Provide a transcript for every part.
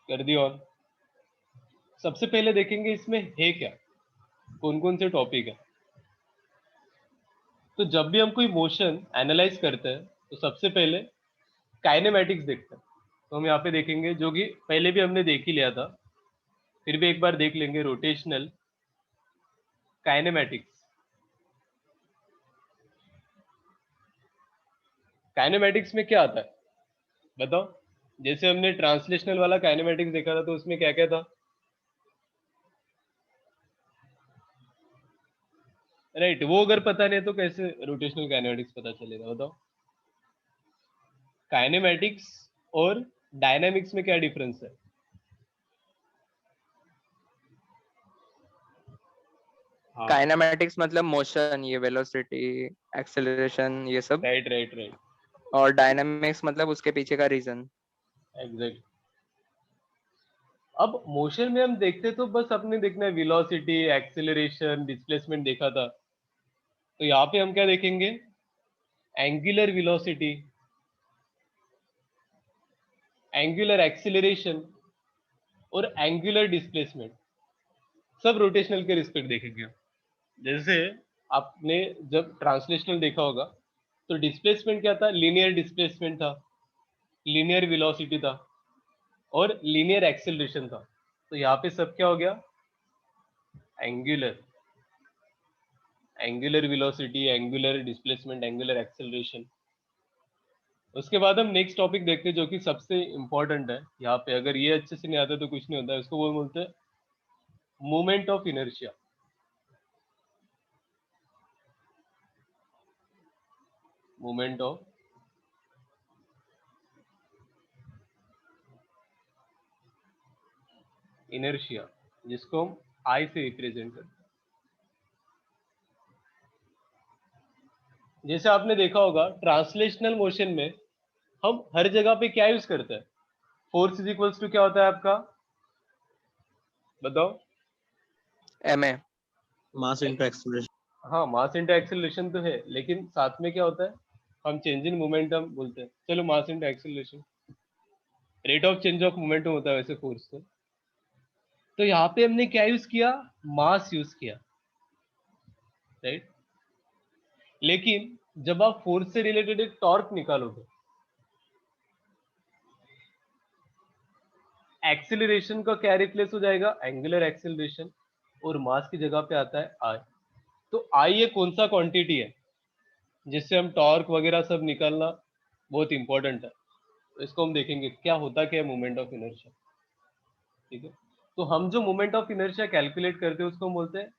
कर दी ऑन। सबसे पहले देखेंगे इसमें है क्या, कौन कौन से टॉपिक है। तो जब भी हम कोई मोशन एनालाइज करते हैं तो सबसे पहले काइनेमैटिक्स देखते हैं। तो हम यहाँ पे देखेंगे, जो कि पहले भी हमने देख ही लिया था, फिर भी एक बार देख लेंगे, रोटेशनल काइनेमैटिक्स। काइनेमैटिक्स में क्या आता है बताओ। जैसे हमने ट्रांसलेशनल वाला काइनेमैटिक्स देखा था, तो उसमें क्या क्या था। राइट, वो अगर पता नहीं है तो कैसे रोटेशनल काइनेमैटिक्स पता चलेगा बताओ। काइनेमैटिक्स और डायनामिक्स में क्या डिफरेंस है। हाँ, काइनेमैटिक्स मतलब मोशन, ये वेलोसिटी, एक्सेलरेशन, ये सब। राइट राइट राइट, और डायनामिक्स मतलब उसके पीछे का रीजन। एग्जैक्ट। अब मोशन में हम देखते तो बस अपने देखना है वेलोसिटी, एक्सेलरेशन, डिस्प्लेसमेंट देखा था। तो यहाँ पे हम क्या देखेंगे, एंगुलर वेलोसिटी, एंगुलर एक्सेलरेशन और एंगुलर डिस्प्लेसमेंट, सब रोटेशनल के रिस्पेक्ट देखेंगे। जैसे आपने जब ट्रांसलेशनल देखा होगा, तो डिस्प्लेसमेंट क्या था, लीनियर डिस्प्लेसमेंट था, लीनियर वेलोसिटी था और लीनियर एक्सेलरेशन था। तो यहाँ पे सब क्या हो गया, angular, angular velocity, angular displacement, angular acceleration. उसके बाद हम नेक्स्ट टॉपिक देखते हैं, जो कि सबसे इंपॉर्टेंट है यहाँ पे। अगर ये अच्छे से नहीं आता तो कुछ नहीं होता है। उसको वो बोलते हैं moment of inertia. Moment of inertia, जिसको हम आई से रिप्रेजेंट करते हैं। जैसे आपने देखा होगा ट्रांसलेशनल मोशन में हम हर जगह पे क्या यूज करते हैं, फोर्स इज इक्वल्स टू क्या होता है आपका, बताओ। एमए। मास इंटू एक्सेलरेशन। हाँ, मास इंटू एक्सेलरेशन तो है, लेकिन साथ में क्या होता है, हम चेंज इन मोमेंटम बोलते हैं। चलो, मास into acceleration, rate of change of momentum होता है वैसे फोर्स तो यहाँ पे हमने क्या यूज किया, मास यूज किया, राइट। लेकिन जब आप फोर्स से रिलेटेड एक टॉर्क निकालोगे, एक्सेलरेशन का क्या रिप्लेस हो जाएगा, एंगुलर एक्सेलरेशन, और मास की जगह पे आता है आई। तो आई ये कौन सा क्वांटिटी है जिससे हम टॉर्क वगैरह सब निकालना बहुत इंपॉर्टेंट है। तो इसको हम देखेंगे क्या होता क्या है मोमेंट ऑफ इनर्शिया, ठीक है। तो हम जो मोमेंट ऑफ इनर्शिया कैलकुलेट करते हैं उसको हम बोलते हैं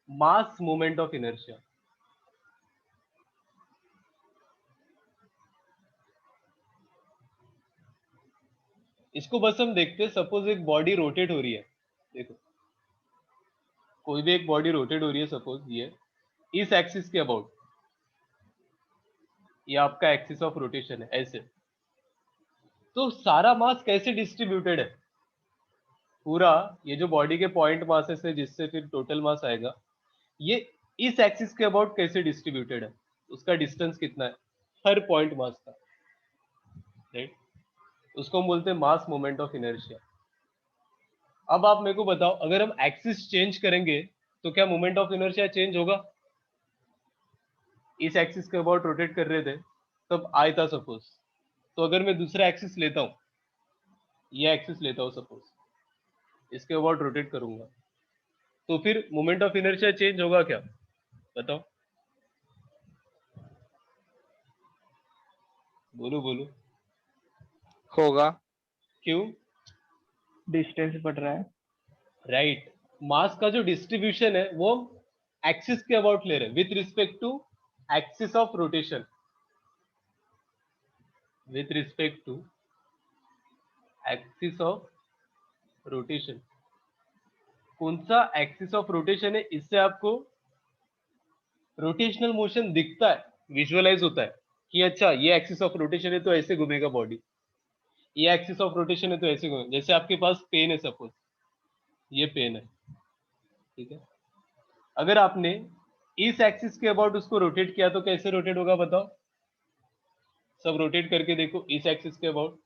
मास मोमेंट ऑफ इनर्शिया। इसको बस हम देखते हैं, सपोज एक बॉडी रोटेट हो रही है, देखो कोई भी एक बॉडी रोटेट हो रही है, सपोज ये इस एक्सिस के अबाउट, ये आपका एक्सिस ऑफ रोटेशन है ऐसे। तो सारा मास कैसे डिस्ट्रीब्यूटेड है, पूरा ये जो बॉडी के पॉइंट मासेस है जिससे फिर टोटल मास आएगा, ये इस एक्सिस के अबाउट कैसे डिस्ट्रीब्यूटेड है, उसका डिस्टेंस कितना है हर पॉइंट मास का, राइट। उसको हम बोलते हैं मास मोमेंट ऑफ इनर्शिया। अब आप मेरे को बताओ, अगर हम एक्सिस चेंज करेंगे तो क्या मोमेंट ऑफ इनर्शिया चेंज होगा। इस एक्सिस के अबाउट रोटेट कर रहे थे तब आई था सपोज, तो अगर मैं दूसरा एक्सिस लेता हूँ, ये एक्सिस लेता हूँ सपोज, इसके अबाउट रोटेट करूंगा, तो फिर मोमेंट ऑफ इनर्शिया चेंज होगा क्या, बताओ, बोलो बोलो। होगा। क्यों, डिस्टेंस बढ़ रहा है। राइट। मास का जो डिस्ट्रीब्यूशन है वो एक्सिस के अबाउट ले रहे हैं with respect to axis of rotation, with respect to axis of rotation. कौन सा एक्सिस ऑफ रोटेशन है, इससे आपको रोटेशनल मोशन दिखता है, विजुअलाइज होता है कि अच्छा ये एक्सिस ऑफ रोटेशन है तो ऐसे घूमेगा बॉडी, ये एक्सिस ऑफ रोटेशन है तो ऐसे घूमेगा। जैसे आपके पास पेन है सपोज, ये पेन है, ठीक है। अगर आपने इस एक्सिस के अबाउट उसको रोटेट किया तो कैसे रोटेट होगा बताओ, सब रोटेट करके देखो इस एक्सिस के अबाउट,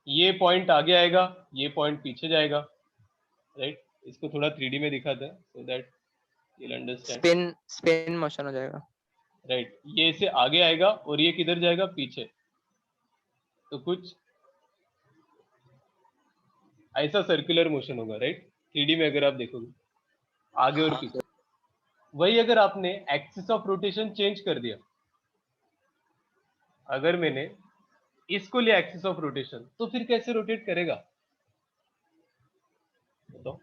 ये पॉइंट आगे आएगा, ये पॉइंट पीछे जाएगा, राइट। इसको थोड़ा 3D में दिखाते हैं so that you'll understand। Spin motion हो जाएगा। राइट, ये इसे आगे आएगा और ये किधर जाएगा, पीछे। तो कुछ ऐसा सर्कुलर मोशन होगा, राइट। 3D में अगर आप देखोगे आगे और पीछे। वही अगर आपने एक्सिस ऑफ रोटेशन चेंज कर दिया, अगर मैंने इसको लिया एक्सिस ऑफ रोटेशन, तो फिर कैसे रोटेट करेगा बताओ।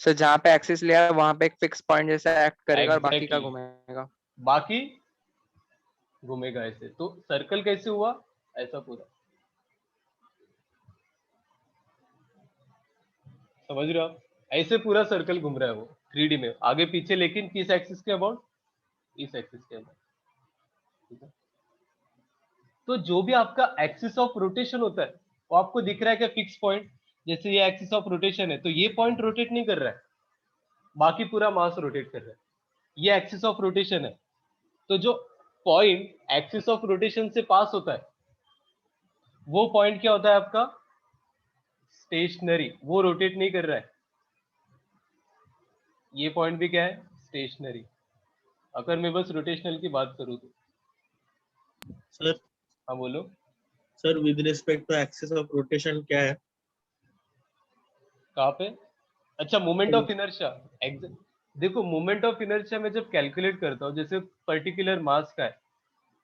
सो जहाँ पे एक्सिस लिया है वहां पे एक फिक्स पॉइंट जैसा एक्ट करेगा और बाकी का Exactly। घूमेगा। बाकी घूमेगा ऐसे। तो सर्कल कैसे हुआ, ऐसा पूरा, समझ रहे हो आप। ऐसे पूरा सर्कल घूम रहा है वो 3D में आगे पीछे, लेकिन किस एक्सिस के अबाउट, इस एक्सिस के अबाउट, ठीक है। तो जो भी आपका एक्सिस ऑफ रोटेशन होता है वो आपको दिख रहा है क्या, फिक्स पॉइंट। जैसे ये एक्सिस ऑफ रोटेशन है तो ये पॉइंट रोटेट नहीं कर रहा है, बाकी पूरा मास रोटेट कर रहा है। ये एक्सिस ऑफ रोटेशन है, तो जो पॉइंट एक्सिस ऑफ रोटेशन से पास होता है वो पॉइंट क्या होता है आपका, स्टेशनरी, वो रोटेट नहीं कर रहा है। ये पॉइंट भी क्या है, स्टेशनरी। अगर मैं बस रोटेशनल की बात करूँ तो। सर हाँ बोलो। Sir with respect to axis of rotation क्या है? कहाँ पे, अच्छा मोमेंट ऑफ इनर्शिया। देखो मोमेंट ऑफ इनर्शिया में जब कैलकुलेट करता हूँ, जैसे पर्टिकुलर मास का है,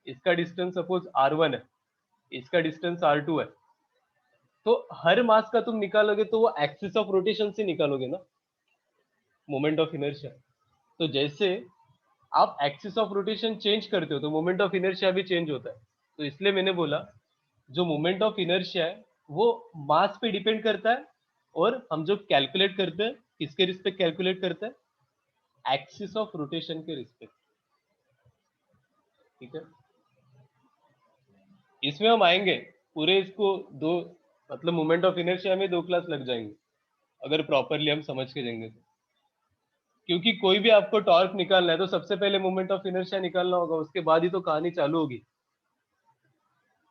इसका डिस्टेंस सपोज r1 है, इसका डिस्टेंस r2 है, तो हर मास का तुम निकालोगे तो वो एक्सिस ऑफ रोटेशन से निकालोगे ना, मोमेंट ऑफ इनर्शिया। तो जैसे आप एक्सिस ऑफ रोटेशन चेंज करते हो तो मोमेंट ऑफ इनर्शिया भी चेंज होता है। तो इसलिए मैंने बोला जो मोमेंट ऑफ इनर्शिया है वो मास पे डिपेंड करता है, और हम जो कैलकुलेट करते हैं किसके रिस्पेक्ट कैलकुलेट करते हैं, एक्सिस ऑफ रोटेशन के रिस्पेक्ट, ठीक है। इसमें हम आएंगे पूरे, इसको दो, मतलब मोमेंट ऑफ इनर्शिया में 2 क्लास लग जाएंगे अगर प्रॉपरली हम समझ के जाएंगे तो। क्योंकि कोई भी आपको टॉर्क निकालना है तो सबसे पहले मोमेंट ऑफ इनर्शिया निकालना होगा, उसके बाद ही तो कहानी चालू होगी।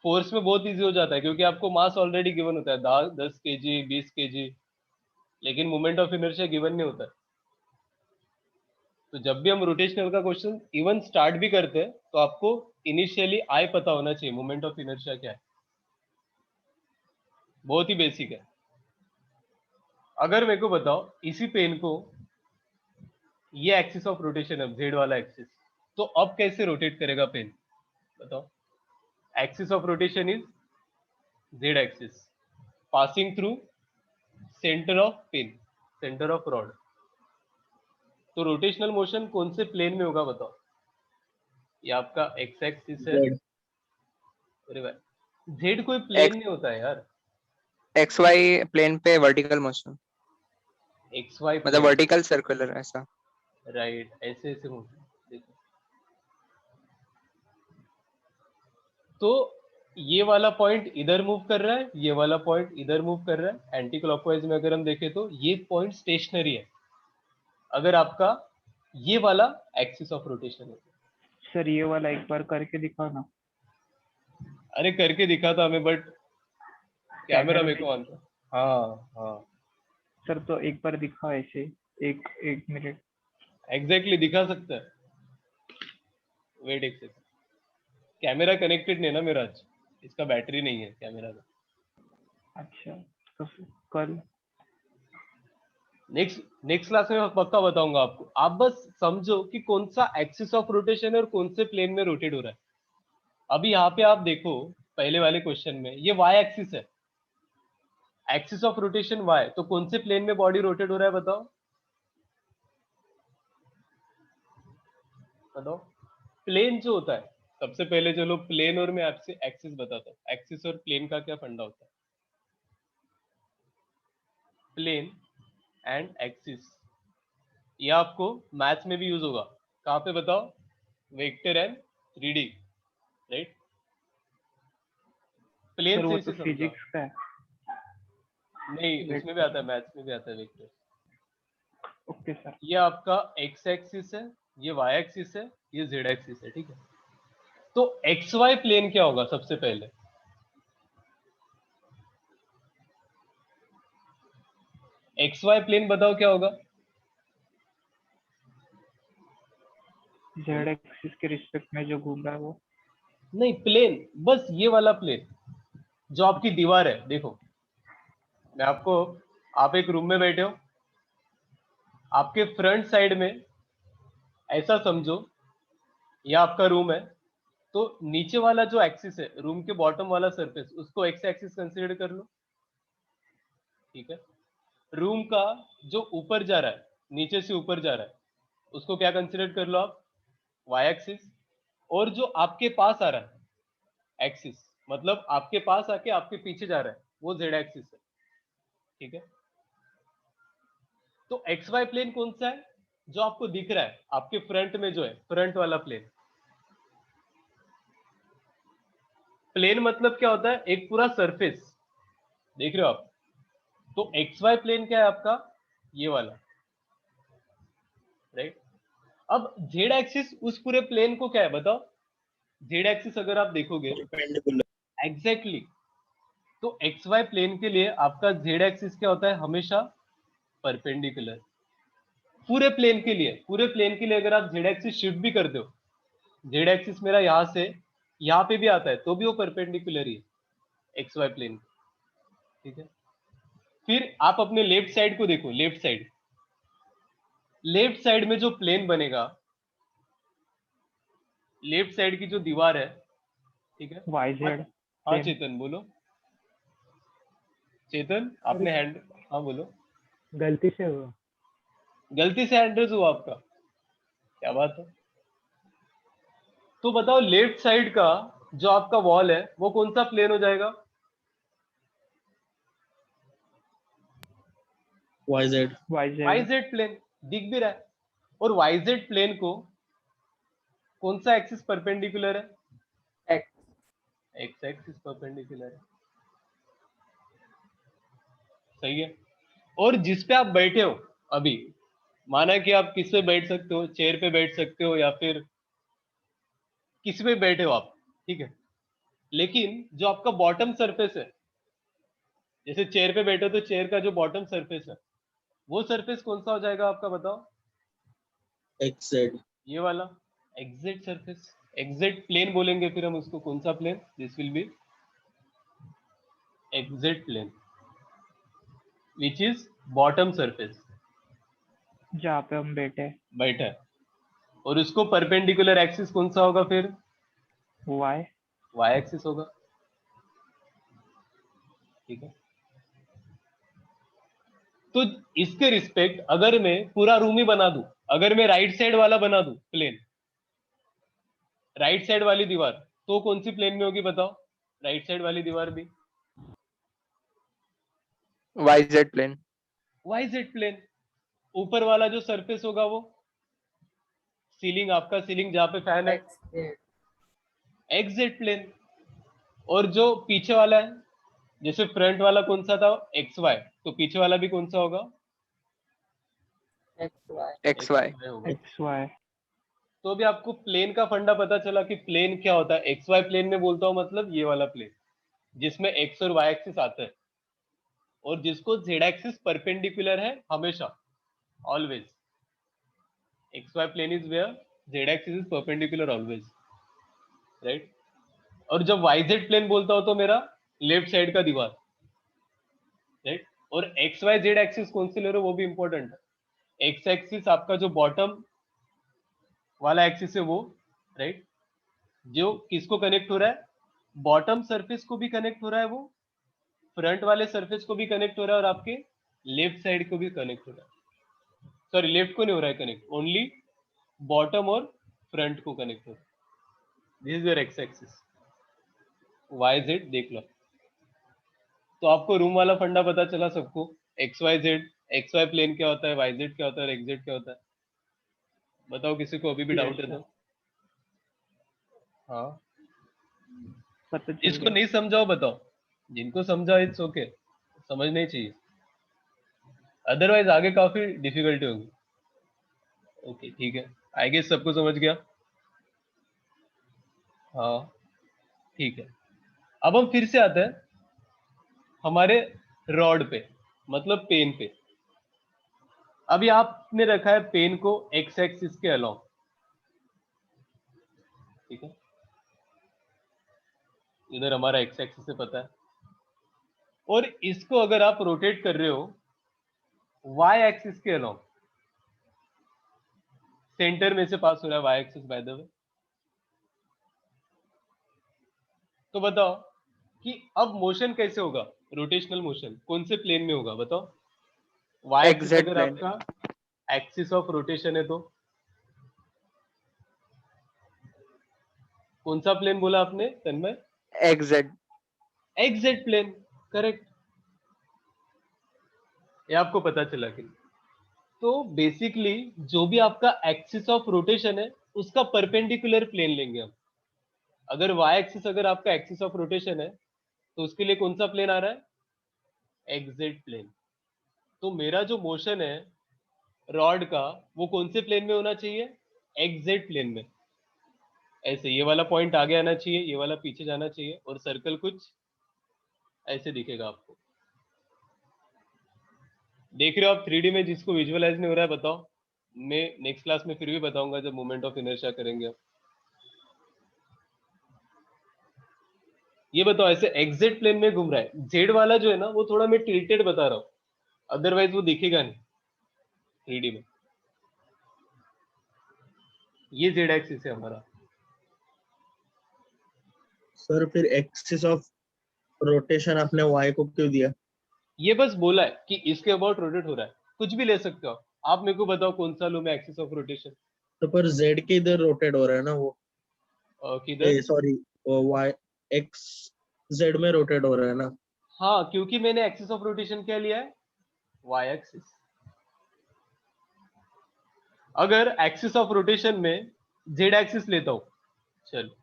फोर्स में बहुत इजी हो जाता है क्योंकि आपको मास ऑलरेडी गिवन होता है 10 केजी 20 केजी, लेकिन मोमेंट ऑफ इनर्शिया गिवन नहीं होता है। तो जब भी हम रोटेशनल का क्वेश्चन इवन स्टार्ट भी करते हैं तो आपको इनिशियली आई पता होना चाहिए मोमेंट ऑफ इनर्शिया क्या है, बहुत ही बेसिक है। अगर मेरे को बताओ इसी पेन को, ये एक्सिस ऑफ रोटेशन है जेड वाला एक्सिस, तो अब कैसे रोटेट करेगा पेन बताओ। Axis of rotation is Z axis passing through centre of pen, centre of rod. तो रोटेशनल मोशन कौन से प्लेन में होगा बताओ। ये आपका एक्स एक्सिस है। Z। अरे भाई जेड कोई प्लेन एक्स नहीं होता है यार, एक्स वाई प्लेन पे वर्टिकल मोशन, एक्स वाई मतलब प्लेन, वर्टिकल सर्कुलर ऐसा। राइट, ऐसे ऐसे मोशन देखो। तो ये वाला पॉइंट इधर मूव कर रहा है, ये वाला पॉइंट इधर मूव कर रहा है एंटी क्लॉकवाइज में। अगर हम देखें तो ये पॉइंट स्टेशनरी है अगर आपका ये वाला एक्सिस ऑफ रोटेशन है। सर ये वाला एक बार करके दिखाओ ना। अरे करके दिखा था हमें, बट कैमरा मेरे में। को ऑन था। हाँ हाँ सर तो एक बार दिखाओ ऐसे, एक एक मिनट। एग्जैक्टली दिखा सकता है। वेट एक सेकंड, कैमरा कनेक्टेड नहीं ना मेरा आज, इसका बैटरी नहीं है कैमरा का। अच्छा तो फिर कल। नेक्स्ट क्लास में मैं पक्का बताऊंगा आपको। आप बस समझो कि कौन सा एक्सिस ऑफ रोटेशन है और कौन से प्लेन में रोटेट हो रहा है। अभी यहाँ पे आप देखो पहले वाले क्वेश्चन में ये वाई एक्सिस है, एक्सिस ऑफ रोटेशन वाई, तो कौन से प्लेन में बॉडी रोटेट हो रहा है बताओ बताओ। प्लेन जो होता है, सबसे पहले चलो प्लेन और मैं आपसे एक्सिस बताता हूँ। एक्सिस और प्लेन का क्या फंडा होता है। प्लेन एंड एक्सिस, ये आपको मैथ्स में भी यूज होगा। कहाँ पे बताओ, vector and 3D, right. Plane sir से वो तो इसे समझा, फिजिक्स का है। नहीं उसमें भी आता है, मैथ्स में भी आता है वेक्टर। Okay sir. ये आपका एक्स एक्सिस है, ये वाई एक्सिस है, ये जेड एक्सिस है, ठीक है। तो एक्स वाई प्लेन क्या होगा सबसे पहले? एक्स वाई प्लेन बताओ क्या होगा? जेड एक्सिस के रिस्पेक्ट में जो घूम रहा है वो। नहीं, प्लेन, बस ये वाला प्लेन जो आपकी दीवार है। देखो मैं आपको, आप एक रूम में बैठे हो, आपके फ्रंट साइड में ऐसा समझो ये आपका रूम है, तो नीचे वाला जो एक्सिस है, रूम के बॉटम वाला सरफेस, उसको एक्स एक्सिस कंसीडर कर लो, ठीक है। रूम का जो ऊपर जा रहा है, नीचे से ऊपर जा रहा है, उसको क्या कंसीडर कर लो आप? Y axis. और जो आपके पास आ रहा है एक्सिस, मतलब आपके पास आके आपके पीछे जा रहा है, वो जेड एक्सिस है, ठीक है। तो एक्स वाई प्लेन कौन सा है जो आपको दिख रहा है आपके फ्रंट में, जो है फ्रंट वाला प्लेन? प्लेन मतलब क्या होता है? एक पूरा सरफेस, देख रहे हो आप? तो एक्स वाई प्लेन क्या है आपका? ये वाला, राइट। अब जेड एक्सिस उस पूरे प्लेन को क्या है बताओ? जेड एक्सिस अगर आप देखोगे, परपेंडिकुलर। एग्जैक्टली तो एक्स वाई प्लेन के लिए आपका जेड एक्सिस क्या होता है? हमेशा परपेंडिकुलर। पूरे प्लेन के लिए, पूरे प्लेन के लिए अगर आप जेड एक्सिस शिफ्ट भी कर दो, जेड एक्सिस मेरा यहां से यहां पे भी आता है, तो भी वो परपेंडिकुलर ही है एक्स वाई प्लेन, ठीक है। फिर आप अपने लेफ्ट साइड को देखो, लेफ्ट साइड, लेफ्ट साइड में जो प्लेन बनेगा, लेफ्ट साइड की जो दीवार है, ठीक है। वाई हाँ, जेड हाँ प्लेन। चेतन बोलो। चेतन आपने हैंड, हाँ बोलो। गलती से हुआ। गलती से हैंड रेज हुआ आपका? क्या बात है। तो बताओ लेफ्ट साइड का जो आपका वॉल है वो कौन सा प्लेन हो जाएगा? YZ। Y Y Z. Z plane, दिख भी रहा है। और वाई जेड प्लेन को कौन सा एक्सिस परपेंडिकुलर है? X. एक्स एक्सिस परपेंडिकुलर है, सही है। और जिस पे आप बैठे हो अभी, माना कि आप किस पे बैठ सकते हो, चेयर पे बैठ सकते हो या फिर किसी पे बैठे हो आप, ठीक है। लेकिन जो आपका बॉटम सरफेस है, जैसे चेयर पे बैठे हो तो चेयर का जो बॉटम सरफेस है, वो सरफेस कौन सा हो जाएगा आपका बताओ? XZ। ये वाला एग्जैक्ट सरफेस, एग्जैक्ट प्लेन बोलेंगे फिर हम उसको। कौन सा plane? This will be exact plane which is bottom surface, जहाँ पे हम बैठे हैं। बैठा है। और उसको परपेंडिकुलर एक्सिस कौन सा होगा फिर? वाई। वाई एक्सिस होगा, ठीक है। तो इसके रिस्पेक्ट अगर मैं पूरा रूम ही बना दूं, अगर मैं राइट साइड वाला बना दूं प्लेन, राइट साइड वाली दीवार, तो कौन सी प्लेन में होगी बताओ? राइट साइड वाली दीवार भी YZ plane. Y Z plane. ऊपर वाला जो सरफेस होगा वो सीलिंग, आपका सीलिंग जहां पे फैन है, एक्स जेड प्लेन। और जो पीछे वाला है, जैसे फ्रंट वाला कौन सा था? एक्स वाई, तो पीछे वाला भी कौन सा होगा? X XY. वाई होगा। X Y. तो अभी आपको प्लेन का फंडा पता चला कि प्लेन क्या होता है। एक्स वाई प्लेन में बोलता हूं मतलब ये वाला प्लेन जिसमें एक्स और वाई एक्सिस आता है, और जिसको जेड एक्सिस परपेंडिकुलर है हमेशा, always. X Y plane is where Z axis is perpendicular always, right. और जब वाई जेड प्लेन बोलता हूं तो मेरा लेफ्ट साइड का दीवार, राइट। और एक्स वाई जेड एक्सिस कौन से ले रहे हो वो भी इंपॉर्टेंट है। एक्स एक्सिस आपका जो बॉटम वाला एक्सिस है वो, राइट, जो किसको कनेक्ट हो रहा है? बॉटम सरफेस को भी कनेक्ट हो रहा है वो, फ्रंट वाले सरफेस को भी कनेक्ट हो रहा है, और आपके लेफ्ट साइड को भी कनेक्ट हो रहा है। सॉरी, लेफ्ट को नहीं हो रहा है कनेक्ट, ओनली बॉटम और फ्रंट को कनेक्ट हो रहा है। This is your X axis. Y Z देख लो। तो आपको रूम वाला फंडा पता चला सबको, X Y Z, X Y plane क्या होता है, वाई जेड क्या होता है और एक्स जेड क्या होता है। बताओ किसी को अभी भी डाउट है तो। हाँ, पता चल जिसको गया। नहीं समझाओ बताओ, जिनको समझाओ इट्स ओके, समझना ही चाहिए, अदरवाइज आगे काफी डिफिकल्टी होगी। ओके ठीक है, आई गेस सबको समझ गया। हाँ ठीक है। अब हम फिर से आते हैं हमारे रॉड पे, मतलब पेन पे। अभी आपने रखा है पेन को एक्स एक्सिस के अलोंग, ठीक है, इधर हमारा एक्स एक्सिस से पता है, और इसको अगर आप रोटेट कर रहे हो वाई एक्सिस के अलोंग, सेंटर में से पास हो रहा है Y axis by the way, तो बताओ कि अब मोशन कैसे होगा, रोटेशनल मोशन कौन से प्लेन में होगा बताओ। वाई एक्सिस XZ अगर प्लेन। आपका एक्सिस ऑफ रोटेशन है तो कौन सा प्लेन बोला आपने Tanmay? XZ। Exact plane, correct. ये आपको पता चला कि नहीं? तो बेसिकली जो भी आपका एक्सिस ऑफ रोटेशन है उसका परपेंडिकुलर प्लेन लेंगे हम। अगर वाई एक्सिस अगर आपका एक्सिस ऑफ रोटेशन है तो उसके लिए कौन सा प्लेन आ रहा है? Exact plane. तो मेरा जो मोशन है रॉड का वो कौन से प्लेन में होना चाहिए? एक्जेक्ट प्लेन में। ऐसे ये वाला पॉइंट आगे आना चाहिए, ये वाला पीछे जाना चाहिए, और सर्कल कुछ ऐसे दिखेगा आपको। देख रहे हो आप 3D में, जिसको विजुअलाइज नहीं हो रहा है बताओ, मैं नेक्स्ट क्लास में फिर भी बताऊंगा जब मोमेंट ऑफ इनर्शिया करेंगे हम। ये बताओ ऐसे एग्जैक्ट प्लेन में घूम रहा है, जेड वाला जो है ना वो थोड़ा मैं टिल्टेड बता रहा हूँ, अदरवाइज वो दिखेगा नहीं 3D में। ये जेड एक्सिस है हमारा। सर फिर एक्सिस ऑफ रोटेशन आपने वाई को क्यों दिया? ये बस बोला है कि इसके अबाउट रोटेट हो रहा है, कुछ भी ले सकते हो आप मेरे को बताओ कौन सा लूं मैं एक्सिस ऑफ रोटेशन। तो पर जेड के इधर रोटेट हो रहा है ना वो, किधर? सॉरी वाई, एक्स जेड में रोटेट हो रहा है ना। हाँ क्योंकि मैंने एक्सिस ऑफ रोटेशन क्या लिया है? Y axis. अगर एक्सिस ऑफ रोटेशन में जेड एक्सिस लेता हूं, चलो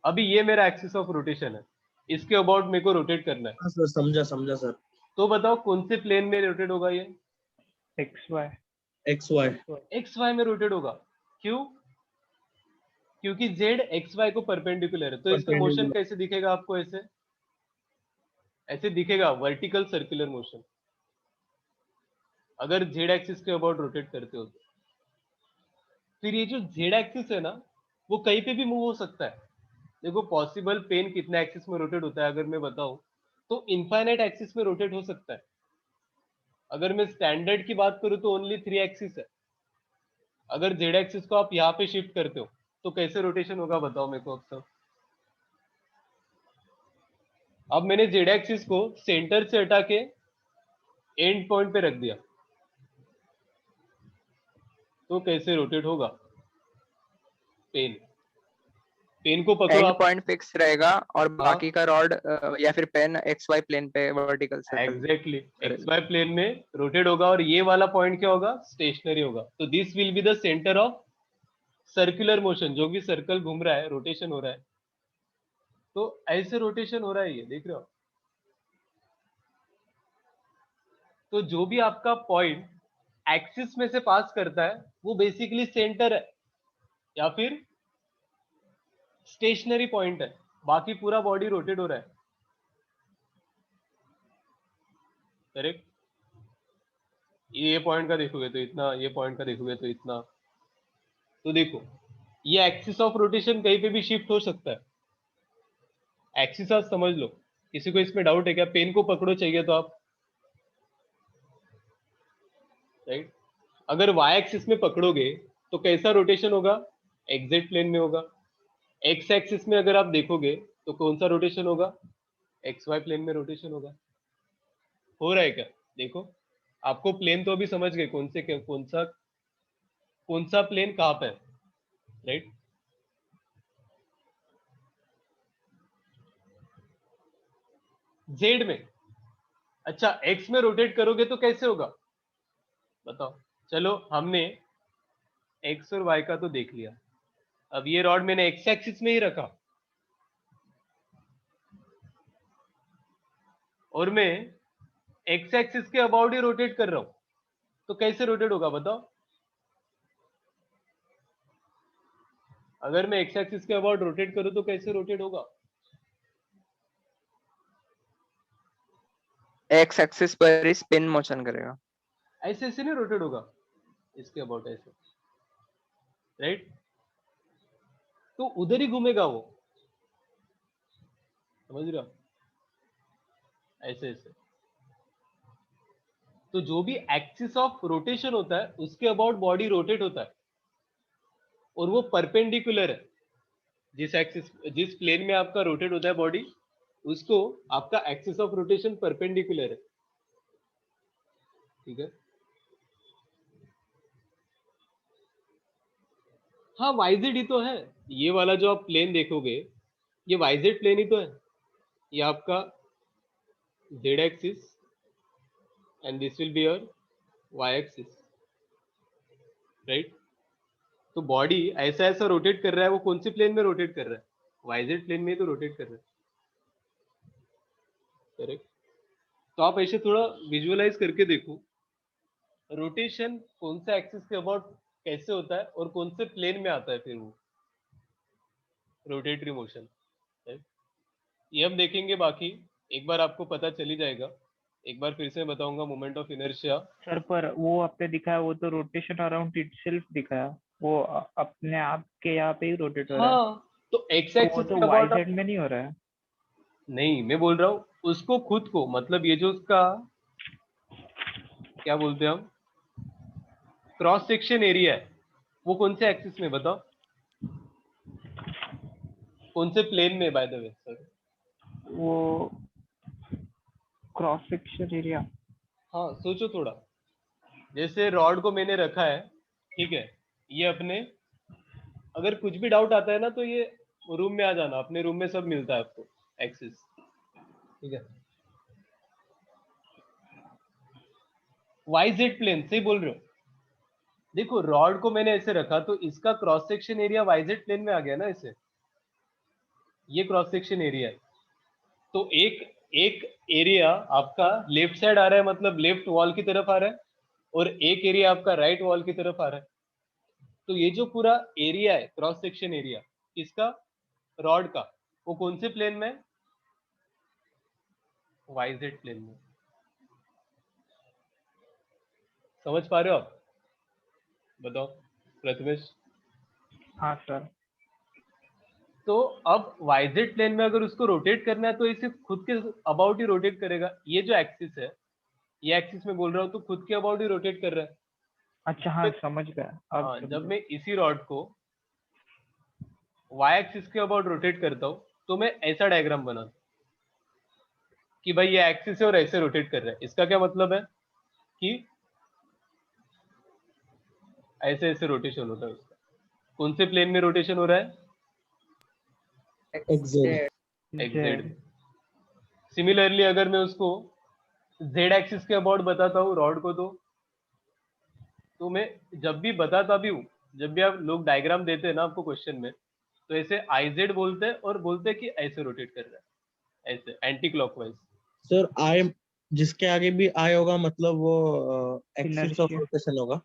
अभी ये मेरा एक्सिस ऑफ रोटेशन है, इसके अबाउट मेरे को रोटेट करना है, हाँ सर, समझा समझा सर। तो बताओ कौन से प्लेन में रोटेट होगा ये? X Y. X Y. X Y में रोटेट होगा। क्यों? क्योंकि जेड एक्स वाई को परपेंडिकुलर है, तो इसका मोशन परपेंडिकुलर। कैसे दिखेगा आपको? ऐसे ऐसे दिखेगा, वर्टिकल सर्कुलर मोशन, अगर जेड एक्सिस के अबाउट रोटेट करते हो तो। फिर ये जो जेड एक्सिस है ना वो कहीं पे भी मूव हो सकता है। देखो पॉसिबल पेन कितना एक्सिस में रोटेट होता है अगर मैं बताऊं तो इनफाइनाइट एक्सिस में रोटेट हो सकता है। अगर मैं स्टैंडर्ड की बात करूं तो ओनली 3 एक्सिस है। अगर जेड एक्सिस को आप यहाँ पे शिफ्ट करते हो तो कैसे रोटेशन होगा बताओ मेरे को अब सब। अब मैंने जेड एक्सिस को सेंटर से हटा के एंड पॉइंट पे रख दिया, तो कैसे रोटेट होगा? पेन, पेन को पकड़ो एंड आप। पॉइंट फिक्स रहेगा और हाँ बाकी का रॉड या फिर पेन XY प्लेन पे वर्टिकल सर्कल एग्जैक्टली, एक्स करेगा। वाई प्लेन में रोटेट होगा, और ये वाला पॉइंट क्या होगा? स्टेशनरी होगा। तो this will be the centre of circular motion, जो भी सर्कल घूम रहा है रोटेशन हो रहा है, तो ऐसे रोटेशन हो रहा है, ये देख रहे हो। तो जो भी आपका पॉइंट एक्सिस में से पास करता है वो बेसिकली सेंटर है या फिर स्टेशनरी पॉइंट है, बाकी पूरा बॉडी रोटेट हो रहा है, करेक्ट। ये पॉइंट का देखोगे तो इतना, ये पॉइंट का देखोगे तो इतना। तो देखो ये एक्सिस ऑफ रोटेशन कहीं पे भी शिफ्ट हो सकता है। एक्सिस आप समझ लो, किसी को इसमें डाउट है क्या? पेन को पकड़ो चाहिए तो आप, राइट। अगर वाई एक्सिस में पकड़ोगे तो कैसा रोटेशन होगा? एग्जैक्ट प्लेन में होगा। एक्स एक्सिस में अगर आप देखोगे तो कौन सा रोटेशन होगा? एक्स वाई प्लेन में रोटेशन होगा। हो रहा है क्या? देखो आपको प्लेन तो अभी समझ गए, कौन सा प्लेन कहाँ पे है, राइट। जेड में। अच्छा एक्स में रोटेट करोगे तो कैसे होगा बताओ। चलो हमने एक्स और वाई का तो देख लिया, अब ये रॉड मैंने एक्स एक्सिस में ही रखा और मैं एक्स एक्सिस के अबाउट ही रोटेट कर रहा हूं, तो कैसे रोटेट होगा बताओ। अगर मैं एक्स एक्सिस के अबाउट रोटेट करूं तो कैसे रोटेट होगा? एक्स एक्सिस पर ही स्पिन मोशन करेगा। ऐसे ऐसे नहीं रोटेट होगा, इसके अबाउट ऐसे, राइट? तो उधर ही घूमेगा वो, समझ रहे हो? ऐसे ऐसे। तो जो भी एक्सिस ऑफ रोटेशन होता है उसके अबाउट बॉडी रोटेट होता है, और वो परपेंडिकुलर है। जिस प्लेन में आपका रोटेट होता है बॉडी, उसको आपका एक्सिस ऑफ रोटेशन परपेंडिकुलर है, ठीक है? हाँ, वाइजेड ही तो है। ये वाला जो आप प्लेन देखोगे, ये वाइजेड प्लेन ही तो है। ये आपका Z axis and this will be your Y axis, right? तो बॉडी ऐसा ऐसा रोटेट कर रहा है, वो कौन से प्लेन में रोटेट कर रहा है? वाइजेड प्लेन में ही तो रोटेट कर रहा है, करेक्ट? तो आप ऐसे थोड़ा विजुअलाइज करके देखो, रोटेशन कौन से एक्सिस के अबाउट कैसे होता है और कौन से प्लेन में आता है फिर वो रोटेटरी मोशन, राइट? ये हम देखेंगे, बाकी एक बार आपको पता चली जाएगा। एक बार फिर से बताऊंगा, मोमेंट ऑफ इनर्शिया। सर पर वो आपने दिखाया वो तो रोटेशन अराउंड इटसेल्फ दिखाया, वो अपने आप के यहाँ पे ही रोटेट हो रहा है, हाँ, तो एक्स तो वो एक्सिस तो के वाई अबाउट जेड में नहीं हो रहा है। नहीं, मैं बोल रहा हूँ उसको खुद को, मतलब ये जो उसका क्या बोलते हैं हम, क्रॉस सेक्शन एरिया है, वो कौन से एक्सिस में बताओ, कौन से प्लेन में, बाय द वे सर? वो क्रॉस सेक्शन एरिया, हाँ, सोचो थोड़ा। जैसे रॉड को मैंने रखा है, ठीक है, ये अपने, अगर कुछ भी डाउट आता है ना तो ये रूम में आ जाना, अपने रूम में सब मिलता है आपको एक्सिस, ठीक है? वाई जेड प्लेन से ही बोल रहे हो? देखो, रॉड को मैंने ऐसे रखा तो इसका cross section area Y Z plane में आ गया ना, ऐसे ये क्रॉस सेक्शन एरिया है। तो एक एक एरिया आपका लेफ्ट साइड आ रहा है, मतलब लेफ्ट वॉल की तरफ आ रहा है, और एक एरिया आपका राइट वॉल की तरफ आ रहा है। तो ये जो पूरा एरिया है, क्रॉस सेक्शन एरिया इसका, रॉड का, वो कौन से प्लेन में? वाई जेड प्लेन में। समझ पा रहे हो आप? बताओ प्रथमेश। हाँ सर। तो अब वाईजेड प्लेन में अगर उसको रोटेट करना है तो इसे खुद के अबाउट ही रोटेट करेगा। ये जो एक्सिस है, ये एक्सिस में बोल रहा हूँ, तो खुद के अबाउट ही रोटेट कर रहा है। अच्छा हाँ समझ गया, अब हाँ, जब समझा। मैं इसी रॉड को वाई एक्सिस के अबाउट रोटेट करता हूँ तो मैं ऐसा डायग्राम बनाता हूँ कि भाई ये एक्सिस है और ऐसे रोटेट कर रहा है। इसका क्या मतलब है कि ऐसे ऐसे रोटेशन होता है उसका। कौन से प्लेन में रोटेशन हो रहा है? XZ। एक्जेड। सिमिलरली अगर मैं उसको जेड एक्सिस के अबाउट बताता हूँ रॉड को, तो मैं जब भी बताता भी हूँ, जब भी आप लोग डायग्राम देते हैं ना आपको क्वेश्चन में, तो ऐसे आईजेड बोलते हैं और बोलते हैं कि ऐसे रोटेट कर रहा है, ऐसे एंटी क्लॉकवाइज। सर आई, जिसके आगे भी आई होगा मतलब वो एक्सिस ऑफ Inertia। रोटेशन होगा।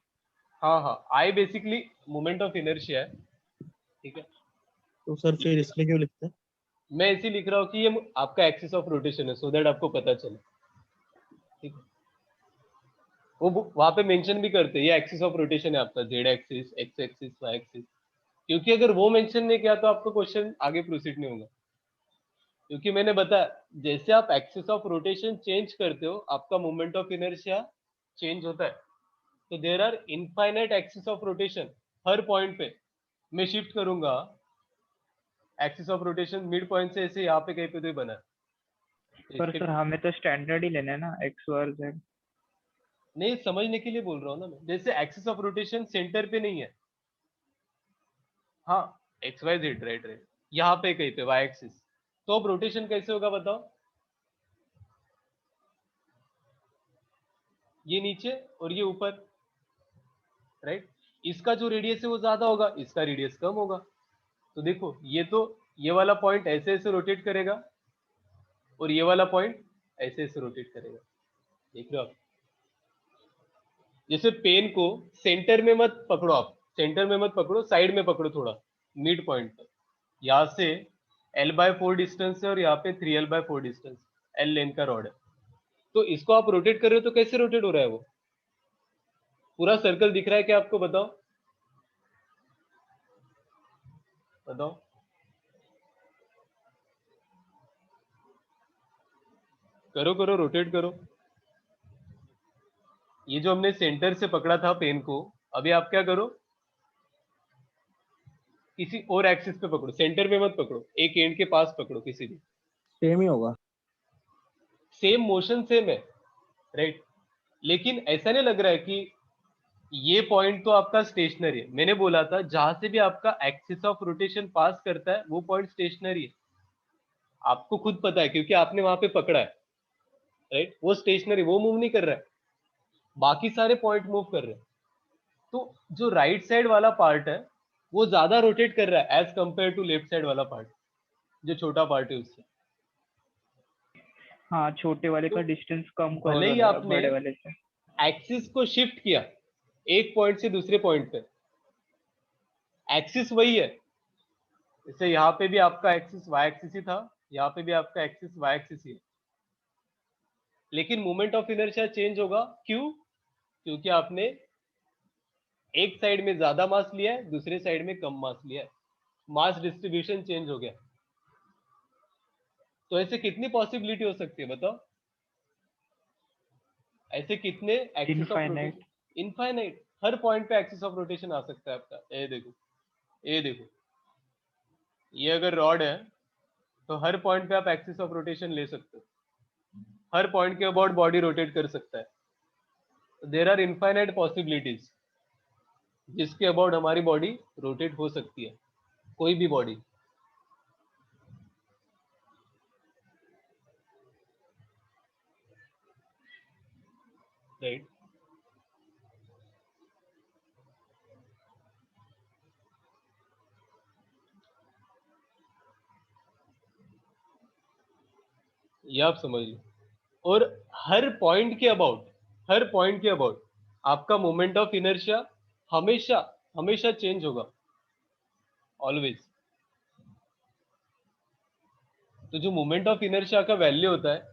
हाँ हाँ, I basically moment of inertia है, ठीक है? तो सर फिर इसमें क्यों लिखते हैं? मैं ऐसे लिख रहा हूँ कि ये आपका एक्सिस ऑफ रोटेशन है, सो दैट आपको पता चले, ठीक है? वो वहां पे मेंशन भी करते हैं ये एक्सिस ऑफ रोटेशन है आपका, Z axis, X axis, Y axis. क्योंकि अगर वो मेंशन नहीं किया तो आपका क्वेश्चन आगे प्रोसीड नहीं होगा। क्योंकि मैंने बताया, जैसे आप एक्सिस ऑफ रोटेशन चेंज करते हो, आपका मोमेंट ऑफ इनर्शिया चेंज होता है। तो there are infinite axis of rotation हर पॉइंट पे। मैं शिफ्ट करूंगा axis of rotation mid point से ऐसे यहाँ पे कहीं पे तो बना है। पर इसके सर हमें तो स्टैंडर्ड ही लेना है ना, एक्स और जेड। नहीं, समझने के लिए बोल रहा हूँ ना मैं। जैसे एक्सिस ऑफ रोटेशन सेंटर पे नहीं है, हाँ, X Y Z, right right, यहाँ पे कहीं पे वाई एक्सिस, तो अब रोटेशन कैसे होगा बताओ? ये नीचे और ये ऊपर, राइट? इसका जो रेडियस है वो ज्यादा होगा, इसका रेडियस कम होगा। तो देखो, ये वाला पॉइंट ऐसे ऐसे रोटेट करेगा और ये वाला पॉइंट ऐसे ऐसे रोटेट करेगा। देख रहे हो आप? जैसे पेन को सेंटर में मत पकड़ो, आप सेंटर में मत पकड़ो, साइड में पकड़ो थोड़ा, मिड पॉइंट पर, यहाँ से L/4 डिस्टेंस है और यहाँ पे 3L/4 डिस्टेंस, L लेंथ का रॉड है। तो इसको आप रोटेट कर रहे हो तो कैसे रोटेट हो रहा है? वो पूरा सर्कल दिख रहा है क्या आपको? बताओ बताओ। करो करो, रोटेट करो। ये जो हमने सेंटर से पकड़ा था पेन को, अभी आप क्या करो, किसी और एक्सिस पे पकड़ो, सेंटर पे मत पकड़ो, एक एंड के पास पकड़ो किसी भी। सेम ही होगा। सेम मोशन सेम है, राइट? लेकिन ऐसा नहीं लग रहा है कि ये पॉइंट तो आपका स्टेशनरी है। मैंने बोला था जहां से भी आपका एक्सिस ऑफ रोटेशन पास करता है वो पॉइंट स्टेशनरी है, आपको खुद पता है क्योंकि आपने वहां पे पकड़ा है, राइट? वो स्टेशनरी, वो मूव नहीं कर रहा है, बाकी सारे पॉइंट मूव कर रहे हैं। तो जो राइट साइड वाला पार्ट है वो ज्यादा रोटेट कर रहा है as compare to left side वाला पार्ट, जो छोटा पार्ट है उससे। हाँ, छोटे वाले का तो डिस्टेंस कम कवर भले हो ही रहा है आपने बड़े वाले से। एक्सिस को शिफ्ट किया एक पॉइंट से दूसरे पॉइंट पे, एक्सिस वही है। जैसे यहाँ पे भी आपका एक्सिस वाई एक्सिस ही था, यहाँ पे भी आपका एक्सिस वाई एक्सिस ही है, लेकिन मोमेंट ऑफ इनर्शिया चेंज होगा। क्यों? क्योंकि आपने एक साइड में ज्यादा मास लिया है, दूसरे साइड में कम मास लिया है, मास डिस्ट्रीब्यूशन चेंज हो गया। तो ऐसे कितनी पॉसिबिलिटी हो सकती है बताओ? ऐसे कितने axis of infinite. Rotation? Infinite. Her point पे एक्सिस ऑफ रोटेशन आ सकता है आपका। ये देखो, ये देखो, ये अगर रॉड है तो हर पॉइंट पे आप एक्सिस ऑफ रोटेशन ले सकते हो, हर पॉइंट के अबाउट बॉडी रोटेट कर सकता है। देयर आर इनफाइनाइट पॉसिबिलिटीज जिसके अबाउट हमारी बॉडी रोटेट हो सकती है, कोई भी बॉडी। राइट? ये आप समझ लो। और हर पॉइंट के अबाउट, हर पॉइंट के अबाउट आपका मोमेंट ऑफ इनर्शिया हमेशा हमेशा चेंज होगा, ऑलवेज। तो जो मोमेंट ऑफ इनर्शिया का वैल्यू होता है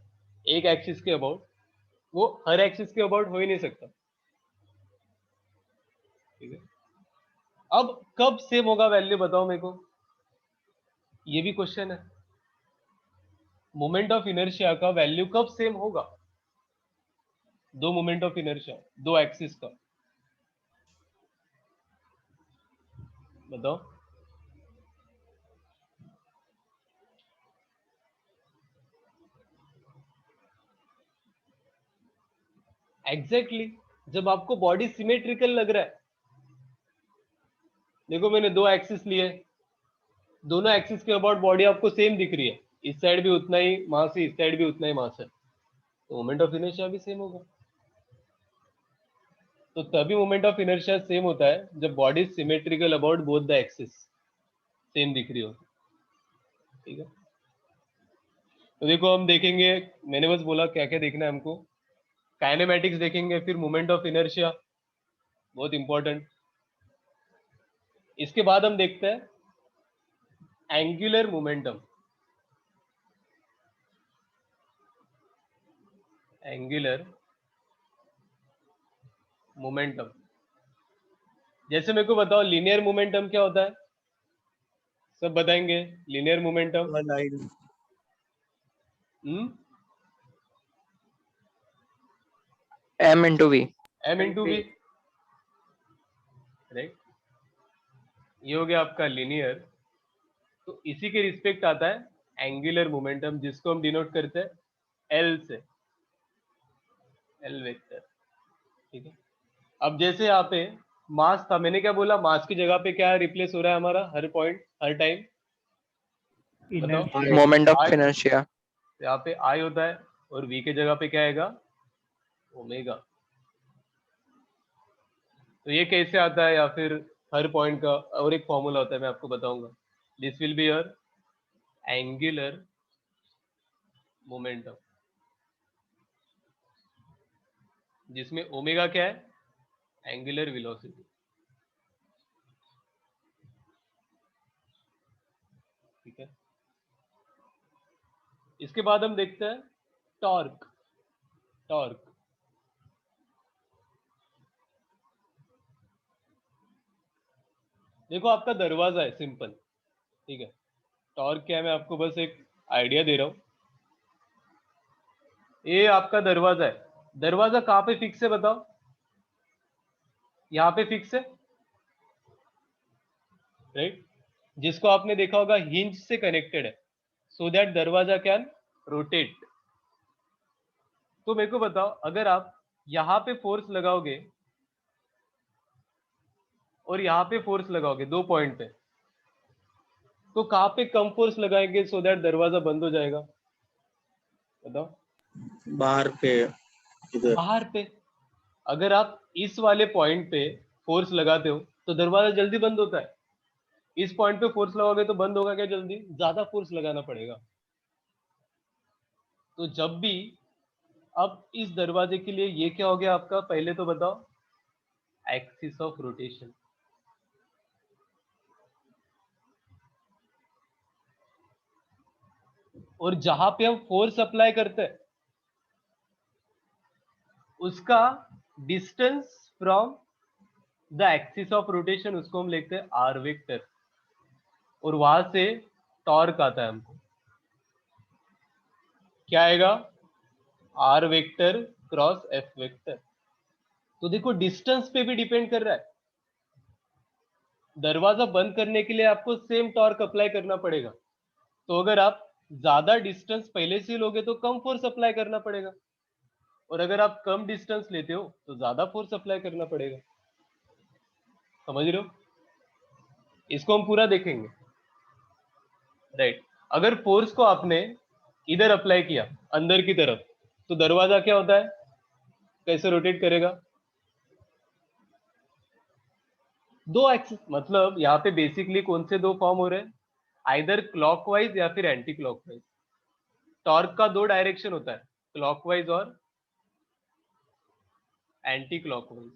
एक एक्सिस के अबाउट, वो हर एक्सिस के अबाउट हो ही नहीं सकता। ठीक है? अब कब सेम होगा वैल्यू बताओ मेरे को, ये भी क्वेश्चन है। मोमेंट ऑफ इनर्शिया का वैल्यू कब सेम होगा? दो मोमेंट ऑफ इनर्शिया, दो एक्सिस का, बताओ। एग्जैक्टली जब आपको बॉडी सिमेट्रिकल लग रहा है। देखो मैंने दो एक्सिस लिए, दोनों एक्सिस के अबाउट बॉडी आपको सेम दिख रही है, इस साइड भी उतना ही मास है, इस साइड भी उतना ही मास है, तो मोमेंट ऑफ इनर्शिया भी सेम होगा। तो तभी मोमेंट ऑफ इनर्शिया सेम होता है जब body symmetrical about both the axis, same दिख रही हो। ठीक है? तो देखो हम देखेंगे, मैंने बस बोला क्या क्या देखना है हमको। काइनेमैटिक्स देखेंगे, फिर मोमेंट ऑफ इनर्शिया, बहुत इंपॉर्टेंट। इसके बाद हम देखते हैं एंगुलर मोमेंटम। एंगुलर मोमेंटम, जैसे मेरे को बताओ लीनियर मोमेंटम क्या होता है? सब बताएंगे linear momentum. Line. m into v। M into V, right? ये हो गया आपका लीनियर। तो इसी के रिस्पेक्ट आता है एंगुलर मोमेंटम, जिसको हम डिनोट करते हैं एल से, एल वेक्टर। ठीक है? अब जैसे यहाँ पे मास था, मैंने क्या बोला, मास की जगह पे क्या रिप्लेस हो रहा है हमारा हर पॉइंट हर टाइम? बताओ। Inertia. Moment of I, inertia. यहाँ पे आई होता है और वी के जगह पे क्या आएगा? ओमेगा। तो ये कैसे आता है, या फिर हर पॉइंट का और एक फॉर्मूला होता है, मैं आपको बताऊंगा। This will be your angular momentum, जिसमें ओमेगा क्या है? Angular velocity. इसके बाद हम देखते हैं टॉर्क। टॉर्क देखो आपका दरवाजा है, सिंपल, ठीक है। टॉर्क क्या है, मैं आपको बस एक आइडिया दे रहा हूं। ये आपका दरवाजा है, दरवाजा कहाँ पे फिक्स है बताओ? यहाँ पे फिक्स है, राइट। जिसको आपने देखा होगा हिंज से कनेक्टेड है, सो दैट दरवाजा कैन रोटेट। तो मेरे को बताओ, अगर आप यहाँ पे फोर्स लगाओगे और यहाँ पे फोर्स लगाओगे, 2 पॉइंट पे, तो कहाँ पे कम फोर्स लगाएंगे सो दैट दरवाजा बंद हो जाएगा? बताओ। बाहर पे, इधर। बाहर पे। अगर आप इस वाले पॉइंट पे फोर्स लगाते हो तो दरवाजा जल्दी बंद होता है। इस पॉइंट पे फोर्स लगाओगे तो बंद होगा क्या जल्दी? ज्यादा फोर्स लगाना पड़ेगा। तो जब भी अब इस दरवाजे के लिए ये क्या हो गया आपका, पहले तो बताओ, एक्सिस ऑफ रोटेशन। और जहां पे हम फोर्स अप्लाई करते हैं उसका distance from the axis of rotation, उसको हम लिखते हैं आर वेक्टर। और वहां से टॉर्क आता है हमको, क्या आएगा? R vector cross F vector. तो देखो डिस्टेंस पे भी डिपेंड कर रहा है। दरवाजा बंद करने के लिए आपको सेम टॉर्क अप्लाई करना पड़ेगा। तो अगर आप ज्यादा डिस्टेंस पहले से लोगे तो कम फोर्स अप्लाई करना पड़ेगा, और अगर आप कम डिस्टेंस लेते हो तो ज्यादा फोर्स अप्लाई करना पड़ेगा। समझ रहे हो? इसको हम पूरा देखेंगे, राइट। अगर फोर्स को आपने इधर अप्लाई किया अंदर की तरफ, तो दरवाजा क्या होता है, कैसे रोटेट करेगा? 2 एक्सिस, मतलब यहाँ पे बेसिकली कौन से 2 फॉर्म हो रहे हैं, आइदर क्लॉकवाइज या फिर एंटी क्लॉकवाइज। टॉर्क का 2 डायरेक्शन होता है, क्लॉकवाइज और एंटी क्लॉकवाइज,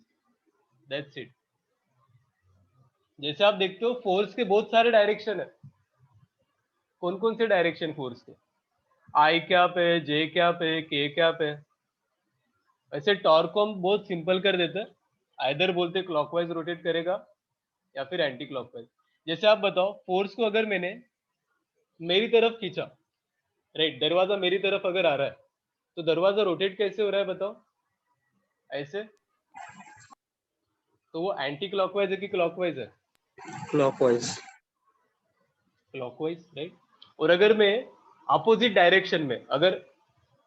दैट्स इट। जैसे आप देखते हो फोर्स के बहुत सारे डायरेक्शन है। कौन कौन से डायरेक्शन फोर्स के? आई कैप है, जे कैप है, के कैप है। वैसे टॉर्क को हम बहुत सिंपल कर देते हैं, आइदर बोलते क्लॉकवाइज रोटेट करेगा या फिर एंटी क्लॉकवाइज। जैसे आप बताओ, फोर्स को अगर मैंने मेरी तरफ खींचा, राइट, दरवाजा मेरी तरफ अगर आ रहा है, तो दरवाजा रोटेट कैसे हो रहा है बताओ? ऐसे। तो वो एंटी क्लॉकवाइज है कि क्लॉकवाइज है? क्लॉकवाइज। Clockwise, right. और अगर मैं अपोजिट डायरेक्शन में, अगर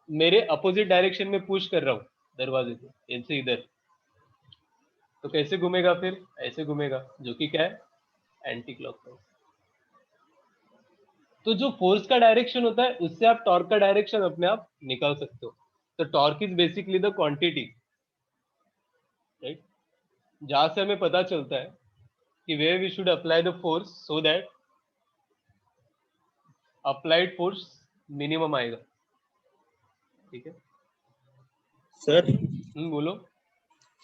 मेरे अपोजिट डायरेक्शन में पुश कर रहा हूं दरवाजे को, ऐसे इधर, तो कैसे घूमेगा? फिर ऐसे घूमेगा, जो कि क्या है, एंटी क्लॉकवाइज। तो जो फोर्स का डायरेक्शन होता है उससे आप टॉर्क का डायरेक्शन अपने आप निकाल सकते हो। तो torque is basically the quantity, right, जहां से हमें पता चलता है कि where we should apply the force so that applied force minimum आएगा। ठीक है, सर बोलो।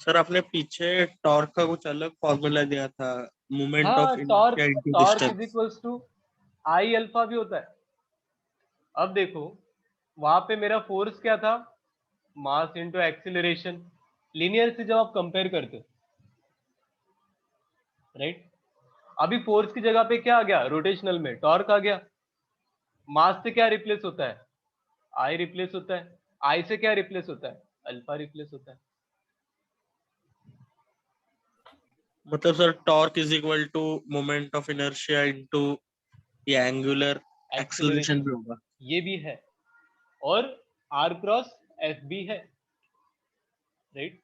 सर आपने पीछे टॉर्क का कुछ अलग फॉर्मूला दिया था, मोमेंट हाँ, of torque, inertia into torque is distance. Equals to I alpha भी होता है। अब देखो, वहां पे मेरा फोर्स क्या था, मास इनटू एक्सीलरेशन, लीनियर से जब आप कंपेयर करते हो, राइट। अभी फोर्स की जगह पे क्या आ गया, रोटेशनल में टॉर्क आ गया। मास से क्या रिप्लेस होता है, आई रिप्लेस होता है। आई से क्या रिप्लेस होता है, अल्फा रिप्लेस होता है। मतलब sir torque is equal to moment of inertia into ये एंगुलर एक्सेलरेशन एक्सीलरेशन, भी होगा। ये भी है, और आर क्रॉस एफ भी है, राइट।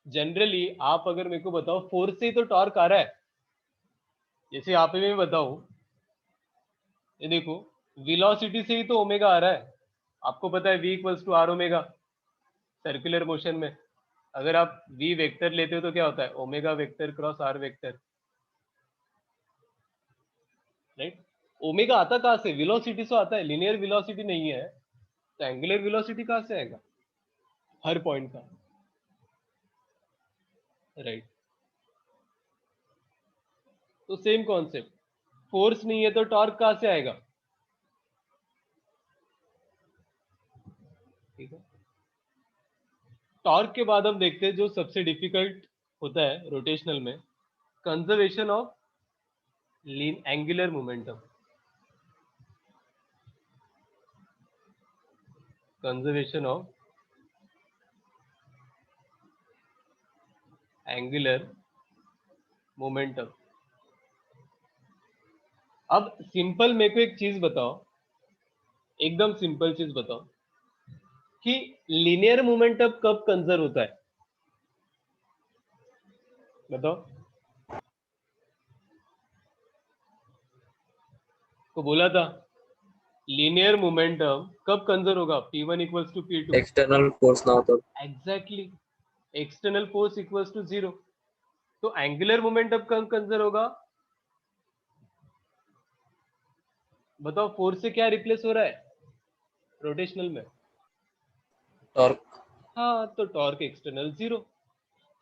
जनरली आप अगर मेरे को बताओ, फोर्स से ही तो टॉर्क आ रहा है। जैसे यहाँ पे मैं बताऊं, ये देखो, वेलोसिटी से ही तो ओमेगा आ रहा है। आपको पता है v equals to R omega, circular motion में अगर आप v वेक्टर लेते हो तो क्या होता है, omega vector cross R vector, right. Omega आता कहाँ से, वेलोसिटी से आता है, लिनियर वेलोसिटी नहीं है, तो एंगुलर वेलोसिटी कहाँ से आएगा, हर पॉइंट का, राइट। तो सेम कॉन्सेप्ट, फोर्स नहीं है तो टॉर्क कहाँ से आएगा, ठीक है। टॉर्क के बाद हम देखते हैं जो सबसे डिफिकल्ट होता है रोटेशनल में, conservation of angular momentum. Conservation of angular momentum. अब सिंपल मेरे को एक चीज बताओ, एकदम सिंपल चीज बताओ कि लीनियर मोमेंटम कब कंजर्व होता है, बताओ। तो बोला था लीनियर मोमेंटम कब कंजर्व होगा, P1 equals to P2। External force ना हो तो exactly, external force equals to 0। तो एंगुलर मोमेंटम कब कंजर्व होगा, बताओ। फोर्स से क्या रिप्लेस हो रहा है रोटेशनल में, टॉर्क। हाँ, तो टॉर्क एक्सटर्नल 0।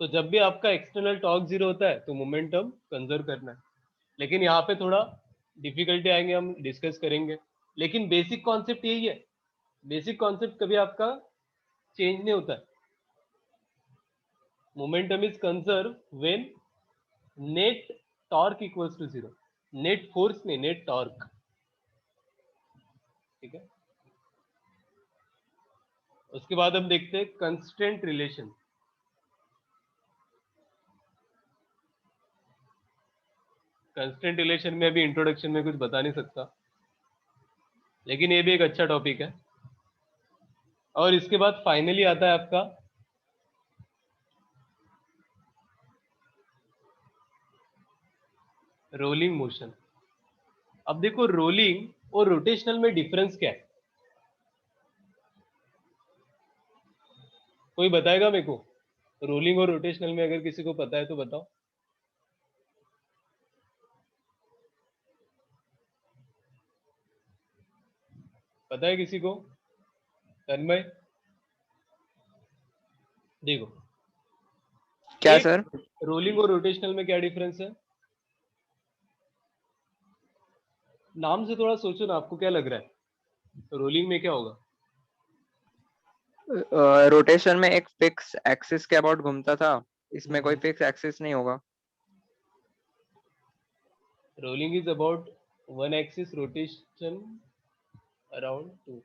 तो जब भी आपका एक्सटर्नल टॉर्क 0 होता है तो मोमेंटम कंजर्व करना है। लेकिन यहाँ पे थोड़ा डिफिकल्टी आएंगे, हम डिस्कस करेंगे, लेकिन बेसिक कॉन्सेप्ट यही है। बेसिक कॉन्सेप्ट कभी आपका चेंज नहीं होता है। Momentum is conserve when net torque equals to 0। Net force नहीं, नेट टॉर्क। ठीक है। उसके बाद हम देखते हैं कंस्ट्रेंट रिलेशन। कंस्ट्रेंट रिलेशन में अभी इंट्रोडक्शन में कुछ बता नहीं सकता, लेकिन ये भी एक अच्छा टॉपिक है। और इसके बाद फाइनली आता है आपका रोलिंग मोशन। अब देखो रोलिंग और रोटेशनल में डिफरेंस क्या है, कोई बताएगा मेरे को? रोलिंग और रोटेशनल में अगर किसी को पता है तो बताओ। पता है किसी को? तन्मय, देखो क्या एक सर? रोलिंग और रोटेशनल में क्या डिफरेंस है? नाम से थोड़ा सोचो ना, आपको क्या लग रहा है रोलिंग में क्या होगा? रोटेशन में एक फिक्स एक्सिस के अबाउट घूमता था, इसमें कोई फिक्स एक्सिस नहीं होगा। Rolling is about one axis, rotation around two.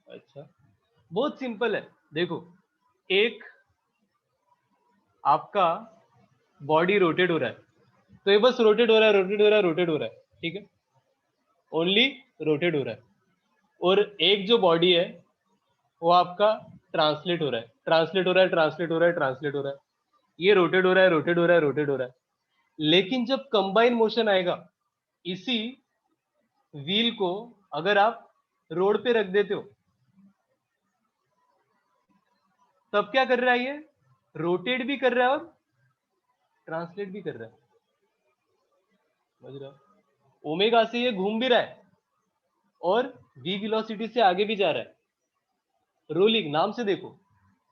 अच्छा, बहुत सिंपल है। देखो, एक आपका बॉडी रोटेट हो रहा है, तो ये बस रोटेट हो रहा है, रोटेट हो रहा है, रोटेट हो रहा है, ठीक है, ओनली रोटेट हो रहा है। और एक जो बॉडी है वो आपका ट्रांसलेट हो रहा है, ट्रांसलेट हो रहा है, ट्रांसलेट हो रहा है, ट्रांसलेट हो रहा है। ये रोटेट हो रहा है, रोटेट हो रहा है, रोटेट हो रहा है। लेकिन जब कंबाइन मोशन आएगा, इसी व्हील को अगर आप रोड पे रख देते हो, तब क्या कर रहा है? ये रोटेट भी कर रहा है और ट्रांसलेट भी कर रहा है, समझ रहे हो? ओमेगा से ये घूम भी रहा है और वी वेलोसिटी से आगे भी जा रहा है। रोलिंग नाम से देखो,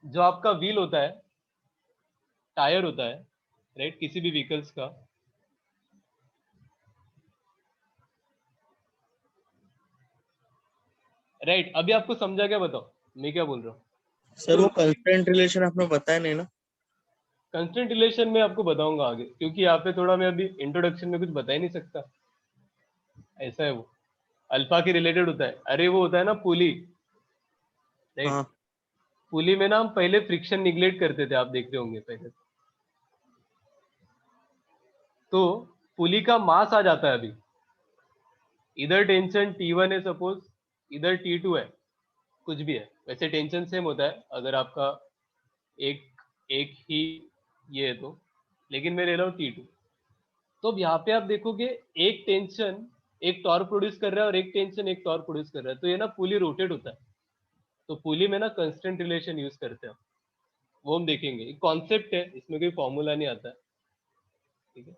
जो आपका व्हील होता है, टायर होता है, राइट, किसी भी व्हीकल्स का, राइट। अभी आपको समझा क्या, बताओ मैं क्या बोल रहा हूँ? सर वो कंस्टेंट रिलेशन आपने बताया नहीं ना। कंस्टेंट रिलेशन में आपको बताऊंगा आगे, क्योंकि यहाँ पे थोड़ा मैं अभी इंट्रोडक्शन में कुछ बता ही नहीं सकता। ऐसा है वो, अल्फा के रिलेटेड होता है। अरे वो होता है ना पुली, राइट। हाँ पुली में ना हम पहले फ्रिक्शन निगलेक्ट करते थे, आप देखते होंगे पहले। तो पुली का मास आ जाता है अभी, इधर टेंशन T1 है सपोज, इधर T2 है, कुछ भी है। वैसे टेंशन सेम होता है अगर आपका एक एक ही ये है तो, लेकिन मैं ले रहा हूँ T2। तो अब यहाँ पे आप देखोगे एक टेंशन एक टॉर्क प्रोड्यूस कर रहा है और एक टेंशन एक टॉर्क प्रोड्यूस कर रहा है, तो ये ना पुली रोटेट होता है। तो पुली में ना कंस्टेंट रिलेशन यूज करते हैं, वो हम देखेंगे। कॉन्सेप्ट है, इसमें कोई फॉर्मूला नहीं आता है, ठीक है।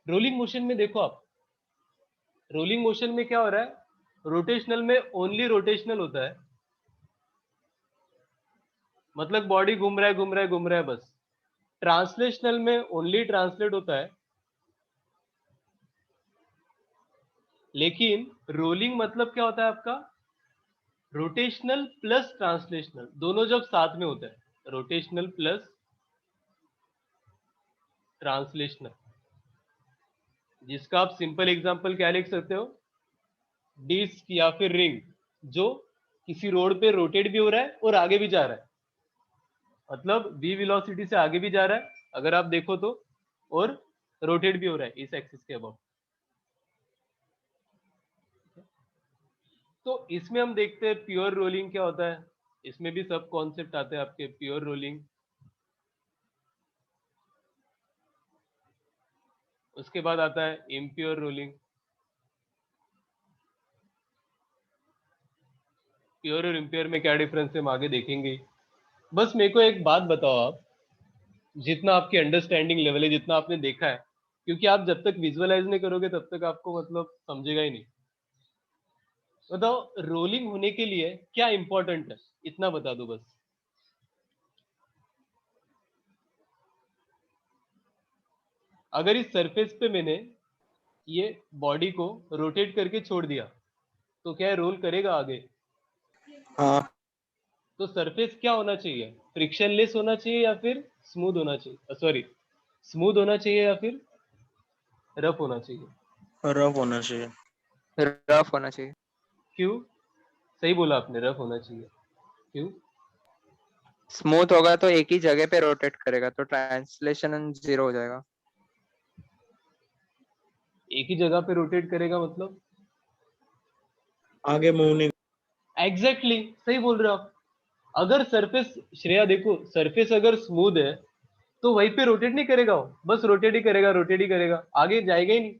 रोलिंग मोशन में देखो आप, रोलिंग मोशन में क्या हो रहा है? रोटेशनल में ओनली रोटेशनल होता है, मतलब बॉडी घूम रहा है, घूम रहा है, घूम रहा है, बस। ट्रांसलेशनल में ओनली ट्रांसलेट होता है। लेकिन रोलिंग मतलब क्या होता है आपका? रोटेशनल प्लस ट्रांसलेशनल दोनों जब साथ में होता है, रोटेशनल प्लस ट्रांसलेशनल, जिसका आप सिंपल एग्जांपल क्या लिख सकते हो, डिस्क या फिर रिंग जो किसी रोड पे रोटेट भी हो रहा है और आगे भी जा रहा है, मतलब v वेलोसिटी से आगे भी जा रहा है अगर आप देखो तो, और रोटेट भी हो रहा है इस एक्सिस के अबाउट। तो इसमें हम देखते हैं प्योर रोलिंग क्या होता है, इसमें भी सब कॉन्सेप्ट आते हैं आपके, प्योर रोलिंग, उसके बाद आता है इम्प्योर रोलिंग। प्योर और इम्प्योर में क्या डिफरेंस है हम आगे देखेंगे। बस मेरे को एक बात बताओ आप, जितना आपकी अंडरस्टैंडिंग लेवल है, जितना आपने देखा है, क्योंकि आप जब तक विजुअलाइज नहीं करोगे तब तक आपको मतलब समझेगा ही नहीं। बताओ रोलिंग होने के लिए क्या इंपॉर्टेंट है, इतना बता दो बस। अगर इस सरफेस पे मैंने ये बॉडी को रोटेट करके छोड़ दिया तो क्या रोल करेगा आगे? हाँ तो सरफेस क्या होना चाहिए, फ्रिक्शनलेस होना चाहिए या फिर स्मूथ होना चाहिए, सॉरी स्मूथ होना चाहिए या फिर रफ होना चाहिए? रफ होना चाहिए। रफ होना चाहिए। क्यों? सही बोला आपने, रफ होना चाहिए। क्यों? स्मूथ होगा तो एक ही जगह पे रोटेट करेगा तो ट्रांसलेशन 0 हो जाएगा। एक ही जगह पे रोटेट करेगा मतलब? आगे मूव नहीं। एग्जैक्टली सही बोल रहे हो आप। अगर सरफेस, श्रेया देखो, सरफेस अगर स्मूथ है तो वहीं पे रोटेट नहीं करेगा वो, बस रोटेट ही करेगा, रोटेट ही करेगा, आगे जाएगा ही नहीं।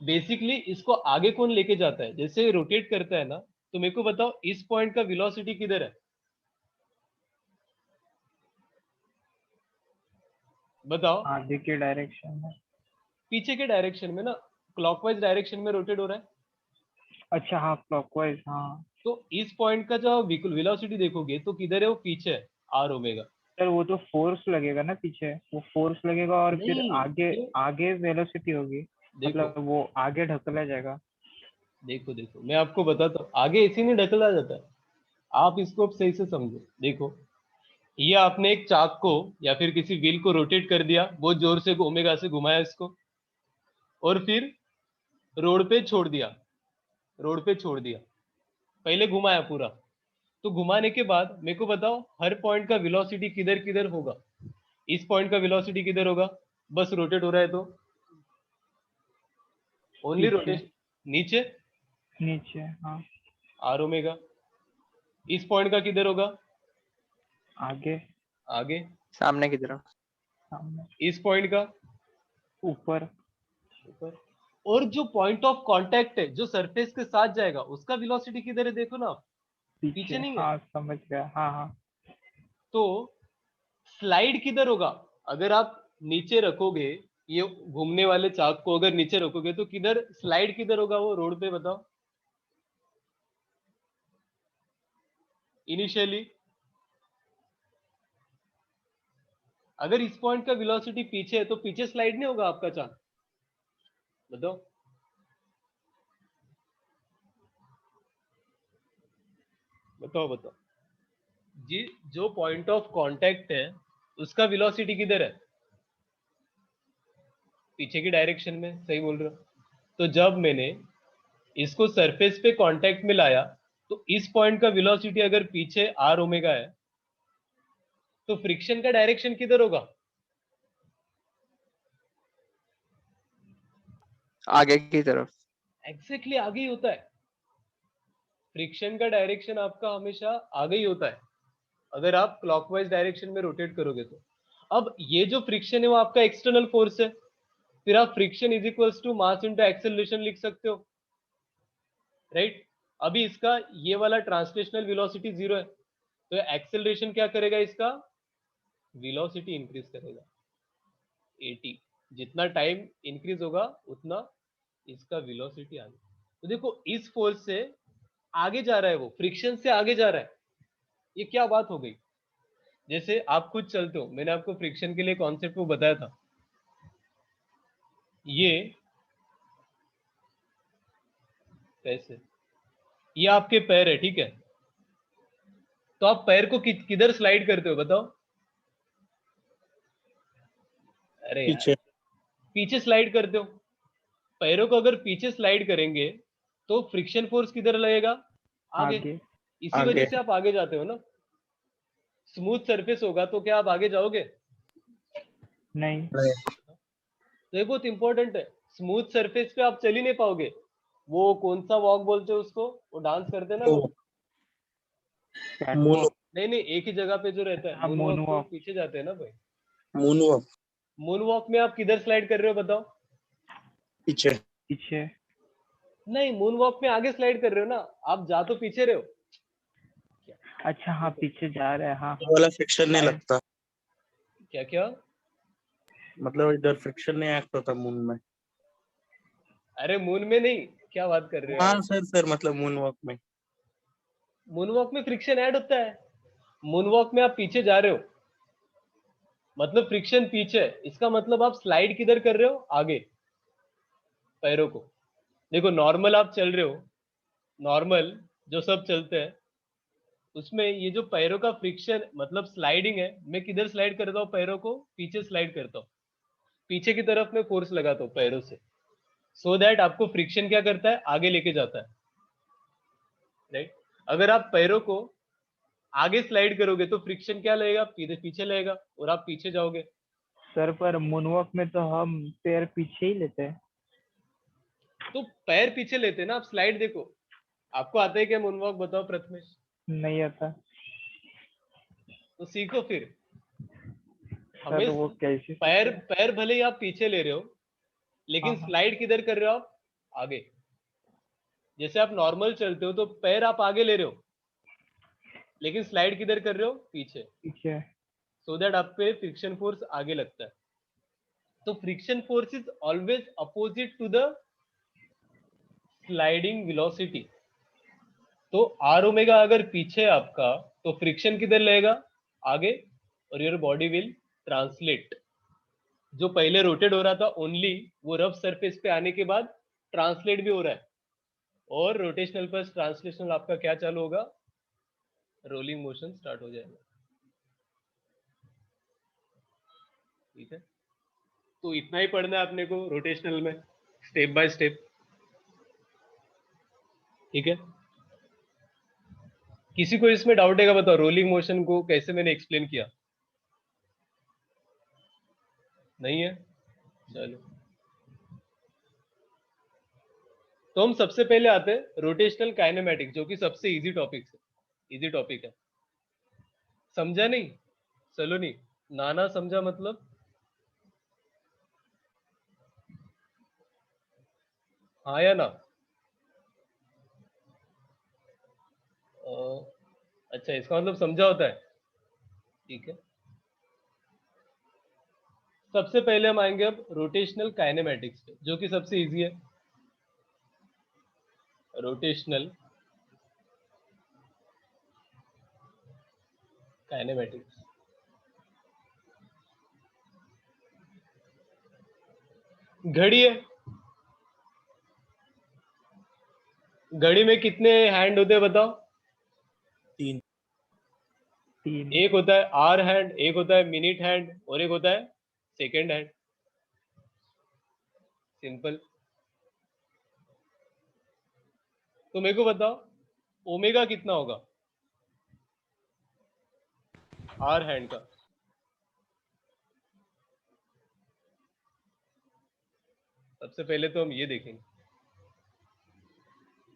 बेसिकली इसको आगे कौन लेके जाता है, जैसे रोटेट करता है ना, तो मेरे को बताओ इस पॉइंट का वेलोसिटी किधर है, बताओ। आगे के डायरेक्शन में। पीछे के डायरेक्शन में ना, क्लॉकवाइज डायरेक्शन में रोटेट हो रहा है। अच्छा हाँ, क्लॉकवाइज, हाँ। तो इस पॉइंट का जो वेलोसिटी देखोगे तो किधर है, वो पीछे है, आर ओमेगा। सर वो तो फोर्स लगेगा ना पीछे, वो फोर्स लगेगा और फिर नहीं, आगे क्यों? आगे वेलोसिटी होगी, देखो मतलब वो आगे ढकला जाएगा। देखो देखो मैं आपको बताता हूँ, आगे ऐसे नहीं ढकला जाता है। आप इसको अब सही से समझो। देखो, ये आपने एक चाक को या फिर किसी व्हील को रोटेट कर दिया, बहुत जोर से ओमेगा से घुमाया इसको, और फिर रोड पे छोड़ दिया, रोड पे छोड़ दिया, पहले घुमाया पूरा। तो घुमाने के बाद मेरे को बताओ हर पॉइंट का वेलोसिटी किधर किधर होगा, इस पॉइंट का वेलोसिटी किधर होगा, बस रोटेट हो रहा है तो ओनली पीछे, रोटेशन, नीचे नीचे, हाँ। Are omega. इस पॉइंट का किधर होगा, आगे, आगे, सामने की तरफ। सामने, इस पॉइंट का ऊपर, ऊपर। और जो पॉइंट ऑफ कांटेक्ट है जो सरफेस के साथ जाएगा उसका वेलोसिटी किधर है, देखो ना आप, पीछे पीछे, नहीं है। हाँ समझ गया, हाँ हाँ। तो स्लाइड किधर होगा, अगर आप नीचे रखोगे ये घूमने वाले चाक को, अगर नीचे रखोगे तो किधर स्लाइड किधर होगा वो रोड पे, बताओ इनिशियली। अगर इस पॉइंट का वेलोसिटी पीछे है तो पीछे स्लाइड नहीं होगा आपका चाक, बताओ। बताओ बताओ जी, जो पॉइंट ऑफ कांटेक्ट है उसका वेलोसिटी किधर है, पीछे की डायरेक्शन में, सही बोल रहे हो। तो जब मैंने इसको सरफेस पे कांटेक्ट में लाया तो इस पॉइंट का वेलोसिटी अगर पीछे आर ओमेगा है तो फ्रिक्शन का डायरेक्शन किधर होगा, आगे की तरफ। एग्जैक्टली आगे ही होता है। फ्रिक्शन का डायरेक्शन आपका हमेशा आगे ही होता है अगर आप क्लॉकवाइज डायरेक्शन में रोटेट करोगे तो। अब ये जो फ्रिक्शन है वो आपका एक्सटर्नल फोर्स है, फिर आप friction is equals to mass into acceleration लिख सकते हो, राइट। अभी इसका ये वाला ट्रांसलेशनल वेलोसिटी 0 है तो एक्सेलरेशन क्या करेगा, इसका वेलोसिटी इंक्रीज करेगा, एटी, जितना टाइम इंक्रीज होगा उतना इसका वेलोसिटी आगे। तो देखो इस फोर्स से आगे जा रहा है, वो फ्रिक्शन से आगे जा रहा है, ये क्या बात हो गई। जैसे आप खुद चलते हो, मैंने आपको फ्रिक्शन के लिए कॉन्सेप्ट वो बताया था, ये कैसे, ये आपके पैर है, ठीक है? तो आप पैर को किधर स्लाइड करते हो बताओ? अरे यार, पीछे। पीछे स्लाइड करते हो। पैरों को अगर पीछे स्लाइड करेंगे तो फ्रिक्शन फोर्स किधर लगेगा? आगे। आगे। इसी आगे। वजह से आप आगे जाते हो ना। स्मूथ सरफेस होगा तो क्या आप आगे जाओगे? नहीं। नहीं। तो ये बहुत इंपॉर्टेंट है। स्मूथ सरफेस पे आप चल ही नहीं पाओगे। वो कौन सा वॉक बोलते हैं उसको, वो डांस करते हैं ना लोग? Moon catwalk. नहीं नहीं, एक ही जगह पे जो रहता है हाँ, मून वॉक, तो मूनवॉक। पीछे जाते हैं ना भाई। मून वॉक मून वॉक में आप किधर स्लाइड कर रहे हो बताओ? पीछे। पीछे। नहीं, मून वॉक में आगे स्लाइड कर रहे हो ना। आप जा तो पीछे रहे हो। अच्छा हाँ, पीछे जा रहा है, हाँ ये हाँ। वाला फ्रिक्शन नहीं Slide। लगता, क्या क्या? मतलब इधर फ्रिक्शन नहीं एक्ट होता मून में। अरे मून में नहीं, क्या बात कर रहे हो हाँ यार? सर मतलब मून वॉक में। मून वॉक में फ्रिक्शन ऐड होता है। मून वॉक में आप पीछे जा रहे हो, मतलब फ्रिक्शन पीछे है। इसका मतलब आप स्लाइड किधर कर रहे हो? आगे। पैरों को देखो, नॉर्मल आप चल रहे हो, नॉर्मल जो सब चलते हैं उसमें ये जो पैरों का फ्रिक्शन मतलब स्लाइडिंग है, मैं किधर स्लाइड करता हूँ? पैरों को पीछे स्लाइड करता हूँ। पीछे की तरफ मैं फोर्स लगाता हूँ पैरों से, सो दैट आपको फ्रिक्शन क्या करता है? आगे लेके जाता है, राइट? अगर आप पैरों को आगे स्लाइड करोगे तो फ्रिक्शन क्या लगेगा? पीछे लगेगा और आप पीछे जाओगे। सर पर मूनवॉक में तो हम पैर पीछे ही लेते हैं। तो पैर पीछे लेते हैं ना आप। स्लाइड देखो, आपको आता है क्या मूनवॉक? बताओ प्रथमेश। नहीं आता। तो सीखो फिर। सर हमें वो कैसे पैर सीखे? पैर भले ही आप पीछे ले रहे हो, हाँ लेकिन हाँ। स्लाइड किधर कर रहे हो आप? आगे। जैसे आप नॉर्मल चलते हो तो पैर आप आगे ले रहे हो, लेकिन स्लाइड किधर कर रहे हो? पीछे, पीछे। सो दैट आप पे फ्रिक्शन फोर्स आगे लगता है। तो friction force is always opposite to the sliding velocity. तो आर ओमेगा अगर पीछे है आपका, तो फ्रिक्शन किधर लगेगा? आगे। और योर बॉडी विल ट्रांसलेट। जो पहले रोटेट हो रहा था ओनली, वो रफ सरफेस पे आने के बाद ट्रांसलेट भी हो रहा है। और रोटेशनल पर ट्रांसलेशनल आपका क्या चालू होगा? रोलिंग मोशन स्टार्ट हो जाएगा। ठीक है, तो इतना ही पढ़ना है अपने को रोटेशनल में, स्टेप बाय स्टेप। ठीक है, किसी को इसमें डाउट है क्या? बताओ, रोलिंग मोशन को कैसे मैंने एक्सप्लेन किया? नहीं है? चलो, तो हम सबसे पहले आते हैं रोटेशनल काइनेमैटिक्स, जो कि सबसे इजी टॉपिक है। इजी टॉपिक है, समझा नहीं? चलो नहीं, नाना समझा मतलब? हाँ या ना? अच्छा, इसका मतलब समझा होता है। ठीक है, सबसे पहले हम आएंगे अब रोटेशनल काइनेमैटिक्स पे, जो कि सबसे इजी है। Rotational kinematics. घड़ी है, घड़ी में कितने हैंड होते हैं बताओ? 3। 3। एक होता है आवर हैंड, एक होता है मिनट हैंड, और एक होता है सेकेंड हैंड। सिंपल। तो मेरे को बताओ, ओमेगा कितना होगा आवर हैंड का? सबसे पहले तो हम ये देखेंगे।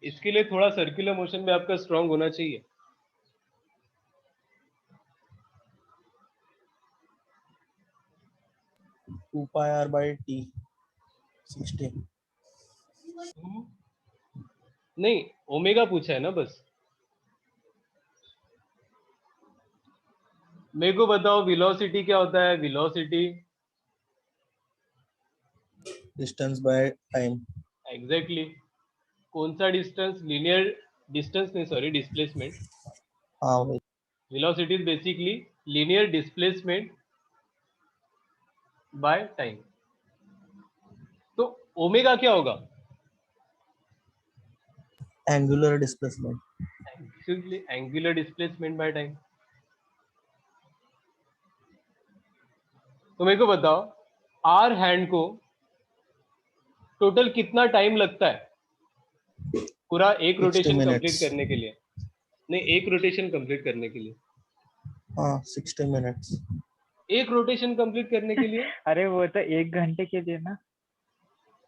इसके लिए थोड़ा सर्कुलर मोशन में आपका स्ट्रांग होना चाहिए। 2 pi r by t 16। नहीं, ओमेगा पूछा है ना बस। मेरे को बताओ वेलोसिटी क्या होता है? Velocity distance by time. Exactly. कौन सा डिस्टेंस? लीनियर डिस्टेंस नहीं, सॉरी, डिस्प्लेसमेंट। हाँ वही। Velocity is basically linear displacement by time. तो ओमेगा क्या होगा? Angular displacement. Actually angular displacement by time. तो मेरे को बताओ आर हैंड को टोटल कितना टाइम लगता है पूरा एक 60 रोटेशन minutes. कंप्लीट करने के लिए? नहीं, एक रोटेशन कंप्लीट करने के लिए. हाँ 60 minutes. एक रोटेशन कंप्लीट करने के लिए अरे वो तो 1 घंटे के लिए ना.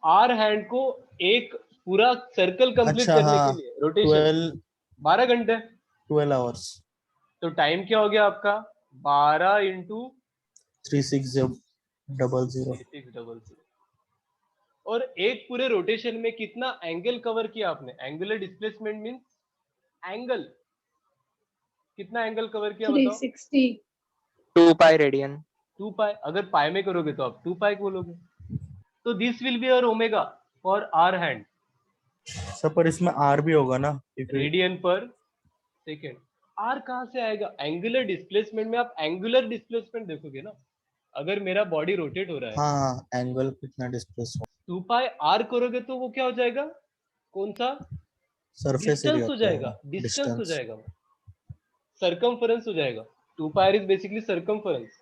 आर हैंड को एक पूरा सर्कल कंप्लीट अच्छा करने हाँ के लिए रोटेशन 12 घंटे. 12 hours. तो टाइम क्या हो गया आपका? 12 इंटू 3600. 600. और एक पूरे रोटेशन में कितना एंगल कवर किया आपने? Angular displacement means angle. कितना एंगल कवर किया बताओ? 360. 2 पाई रेडियन. 2 पाई. अगर पाई में करोगे तो आप 2 पाई बोलोगे. तो this will be your omega for R hand. Sir पर इसमें आर भी होगा ना. रेडियन पर सेकेंड. आर कहाँ से आएगा? एंगुलर डिस्प्लेसमेंट में आप एंगुलर डिस्प्लेसमेंट देखोगे ना. अगर मेरा बॉडी रोटेट हो रहा है हाँ एंगल कितना डिस्प्लेस हो. 2 पाई आर करोगे तो वो क्या हो जाएगा? कौन सा? सरफेस एरिया डिस्टेंस हो जाएगा. डिस्टेंस हो जाएगा. सरकमफरेंस हो जाएगा. 2 पाई इज बेसिकली सरकमफरेंस.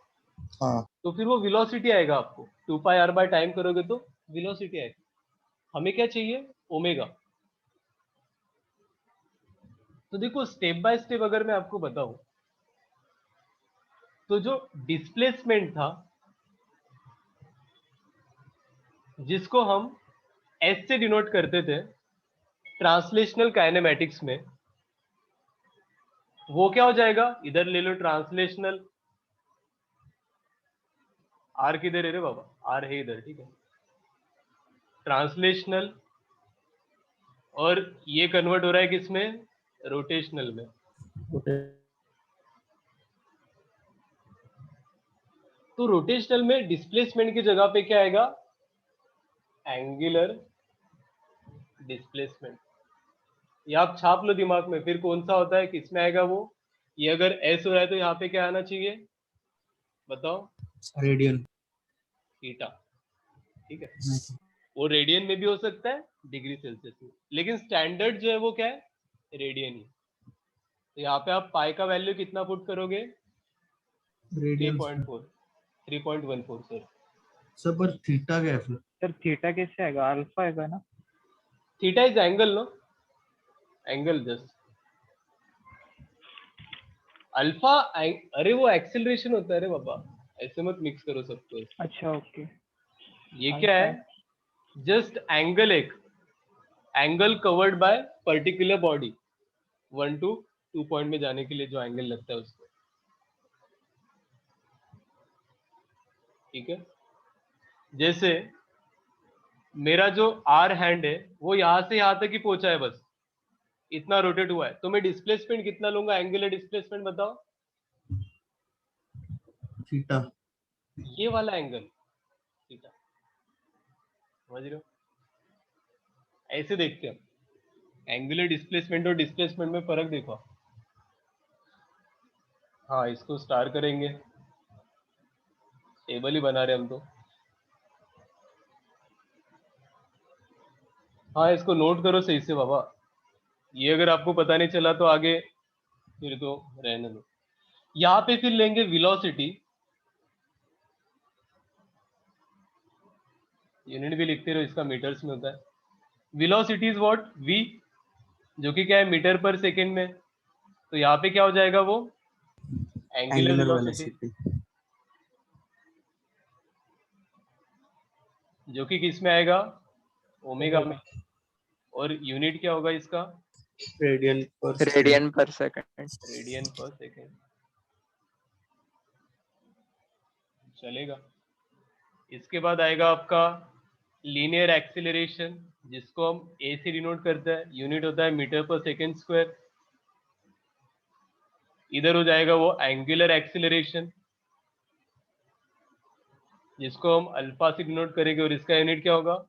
हाँ तो फिर वो वेलोसिटी आएगा आपको. 2 पाई आर बाय टाइम करोगे तो वेलोसिटी आएगा. हमें क्या चाहिए? ओमेगा. तो देखो स्टेप बाय स्टेप अगर मैं आपको बताऊं तो जो डिस्प्लेसमेंट था जिसको हम एस से डिनोट करते थे ट्रांसलेशनल काइनेमैटिक्स में, वो क्या हो जाएगा? इधर ले लो ट्रांसलेशनल. आर किधर है रे बाबा? आर है इधर. ठीक है. ट्रांसलेशनल. और ये कन्वर्ट हो रहा है किसमें? रोटेशनल में. तो रोटेशनल में डिस्प्लेसमेंट की जगह पे क्या आएगा? Angular displacement. ये आप छाप लो दिमाग में. फिर कौन सा होता है, किसमें आएगा वो? ये अगर एस हो रहा है तो यहाँ पे क्या आना चाहिए बताओ? रेडियन. थीटा. ठीक है. वो रेडियन में भी हो सकता है, डिग्री सेल्सियस में, लेकिन स्टैंडर्ड जो है वो क्या है? रेडियन ही. तो यहाँ पे आप पाई का वैल्यू कितना पुट करोगे? रेडियन. 3.14 सर. सर पर थीटा क्या है फिर? सर थीटा कैसे आएगा? अल्फा आएगा ना. Theta is angle no. Angle just. Alpha अरे वो एक्सेलरेशन होता है रे बाबा. ऐसे मत मिक्स करो सबको. अच्छा ओके. ये क्या है? Just angle. एक angle covered by particular body 1 to 2 point में जाने के लिए जो एंगल लगता है उसको. ठीक है. जैसे मेरा जो आर हैंड है वो यहां से यहां तक ही पहुंचा है, बस इतना रोटेट हुआ है. तो मैं डिस्प्लेसमेंट कितना लूंगा? एंगुलर डिस्प्लेसमेंट बताओ. थीटा. ये वाला एंगल थीटा. समझ रहे हो? ऐसे देखते हैं एंगुलर डिस्प्लेसमेंट और डिस्प्लेसमेंट में फर्क देखो. हाँ इसको स्टार करेंगे. टेबल ही बना रहे हम तो. हाँ इसको नोट करो सही से बाबा. ये अगर आपको पता नहीं चला तो आगे फिर तो रहने दो. यहाँ पे फिर लेंगे वेलोसिटी. यूनिट भी लिखते रहो, इसका मीटर्स में होता है. Velocity is what? v, जो कि क्या है? मीटर पर सेकेंड में. तो यहाँ पे क्या हो जाएगा वो? एंगुलर वेलोसिटी, जो कि किस में आएगा? ओमेगा में. और यूनिट क्या होगा इसका? रेडियन पर सेकंड. रेडियन पर सेकेंड. चलेगा. इसके बाद आएगा आपका लीनियर एक्सीलरेशन, जिसको हम ए से डिनोट करते हैं. यूनिट होता है मीटर पर सेकेंड स्क्वायर. इधर हो जाएगा वो एंगुलर एक्सीलरेशन, जिसको हम अल्फा से डिनोट करेंगे. और इसका यूनिट क्या होगा?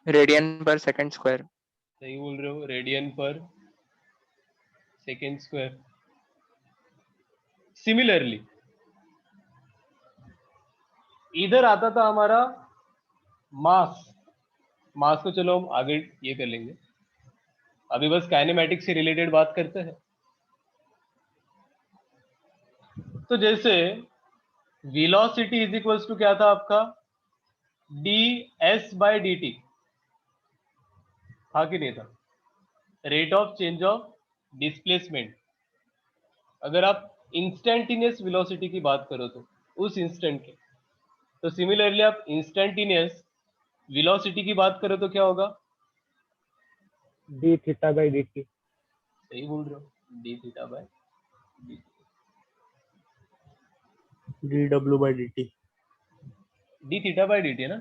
रेडियन पर सेकंड स्क्वायर. सही बोल रहे हो, रेडियन पर सेकेंड स्क्वायर. सिमिलरली इधर आता था हमारा मास. मास को चलो हम आगे ये कर लेंगे, अभी बस काइनेमैटिक्स से रिलेटेड बात करते हैं। तो जैसे वेलोसिटी इज इक्वल्स टू क्या था आपका, ds/dt, था कि नहीं था, rate of change of displacement. अगर आप इंस्टेंटेनियस वेलोसिटी की बात करो तो उस इंस्टेंट के, तो सिमिलरली आप इंस्टेंटेनियस वेलोसिटी की बात करो तो क्या होगा, D theta by D T. सही बोल रहे हो, D theta by D, dw/dt। D theta by D T है ना।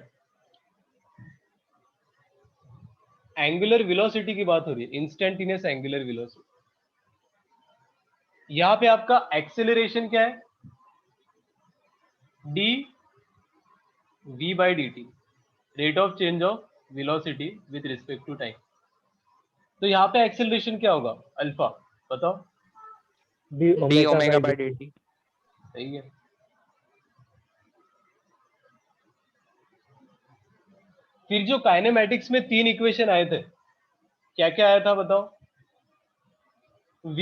एंगुलर वेलोसिटी की बात हो रही है, इंस्टेंटेनियस एंगुलर वेलोसिटी। यहां पे आपका एक्सेलरेशन क्या है, D V by D T, rate of change of velocity with respect to time. तो यहाँ पे एक्सेलरेशन क्या होगा, अल्फा, बताओ। D D omega omega by by D T. dt। सही है। फिर जो काइनेमैटिक्स में 3 इक्वेशन आए थे, क्या क्या आया था बताओ, v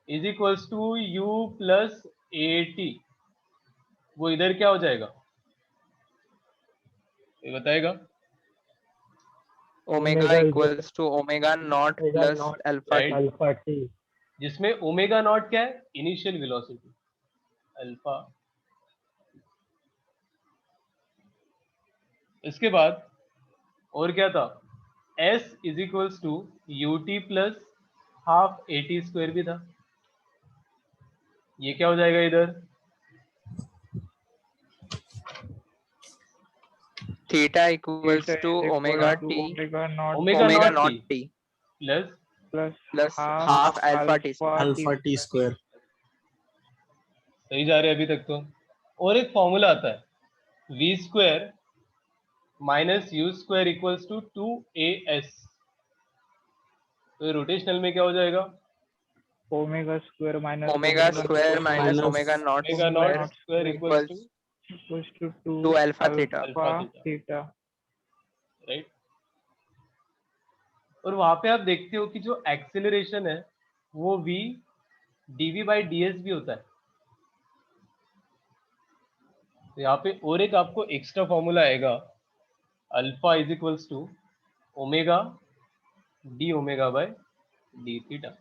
is equals to U plus A T, वो इधर क्या हो जाएगा, ये बताएगा। Omega equals to omega not plus alpha Right. T. Alpha T. जिसमें ओमेगा नॉट क्या है, इनिशियल वेलोसिटी, अल्फा। इसके बाद और क्या था, s is equals to U T plus half A T square भी था, ये क्या हो जाएगा इधर, theta equals to omega T omega not omega omega not not T T plus plus plus half half alpha T. Alpha T square. सही जा रहे हैं अभी तक तो। और एक फॉर्मूला आता है V square minus U square equals to 2as, तो रोटेशनल में क्या हो जाएगा, omega square minus omega square minus omega not omega not square square equals equals to to alpha theta. Alpha theta, theta. Right. और वहां पे आप देखते हो कि जो एक्सेलरेशन है वो v dv बाई ds भी होता है। तो यहाँ पे और एक आपको एक्स्ट्रा फॉर्मूला आएगा, alpha is equals to omega D omega by D theta.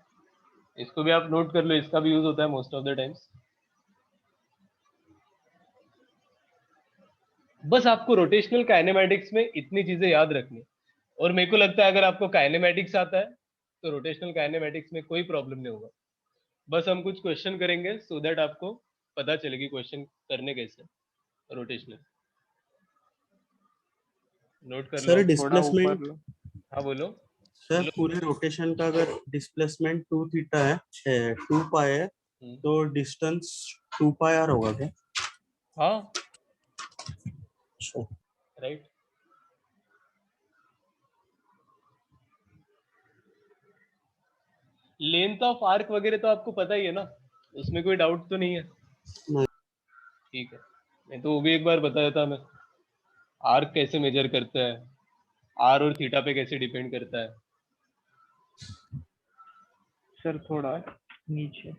इसको भी आप नोट कर लो, इसका भी यूज होता है मोस्ट ऑफ द टाइम्स। बस आपको रोटेशनल काइनेमैटिक्स में इतनी चीजें याद रखनी, और मेरे को लगता है अगर आपको काइनेमैटिक्स आता है तो रोटेशनल काइनेमैटिक्स में कोई प्रॉब्लम नहीं होगा। बस हम कुछ क्वेश्चन करेंगे सो दैट आपको पता चलेगी क्वेश्चन करने कैसे रोटेशनल। नोट कर लो। सर थोड़ा डिस्प्लेसमेंट, ऊपर लो। हाँ बोलो। सर पूरे रोटेशन का अगर डिस्प्लेसमेंट 2 थीटा है 2 पाई है तो डिस्टेंस 2 पाई आर होगा क्या? हाँ अच्छा। राइट। लेंथ ऑफ आर्क वगैरह तो आपको पता ही है ना, उसमें कोई डाउट तो नहीं है। नहीं। ठीक है, मैं तो वो भी एक बार बताया था मैं, आर्क कैसे मेजर करता है, आर और थीटा पे कैसे डिपेंड करता है। सर थोड़ा नीचे।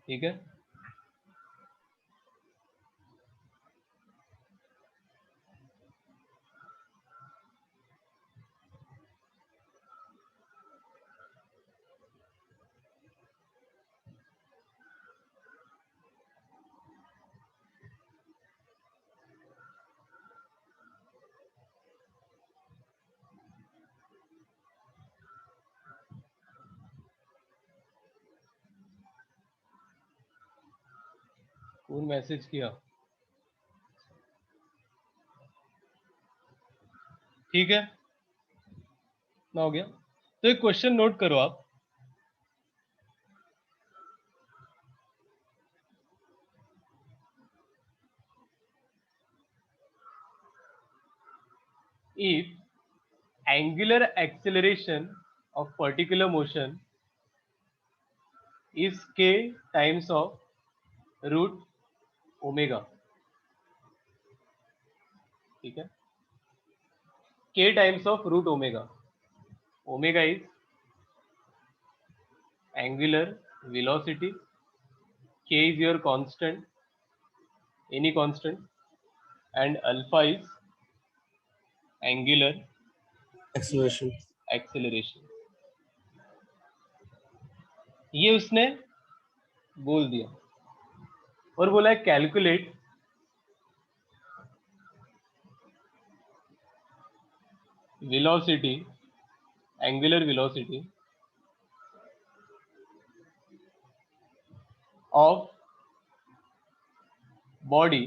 ठीक है, कौन मैसेज किया। ठीक है ना, हो गया। तो एक क्वेश्चन नोट करो आप, if angular acceleration of particular motion is k times of root omega, ठीक है, k times of root omega. Omega is angular velocity, k is your constant, any constant, and alpha is angular acceleration. acceleration. ये उसने बोल दिया और बोला है calculate velocity, angular velocity of body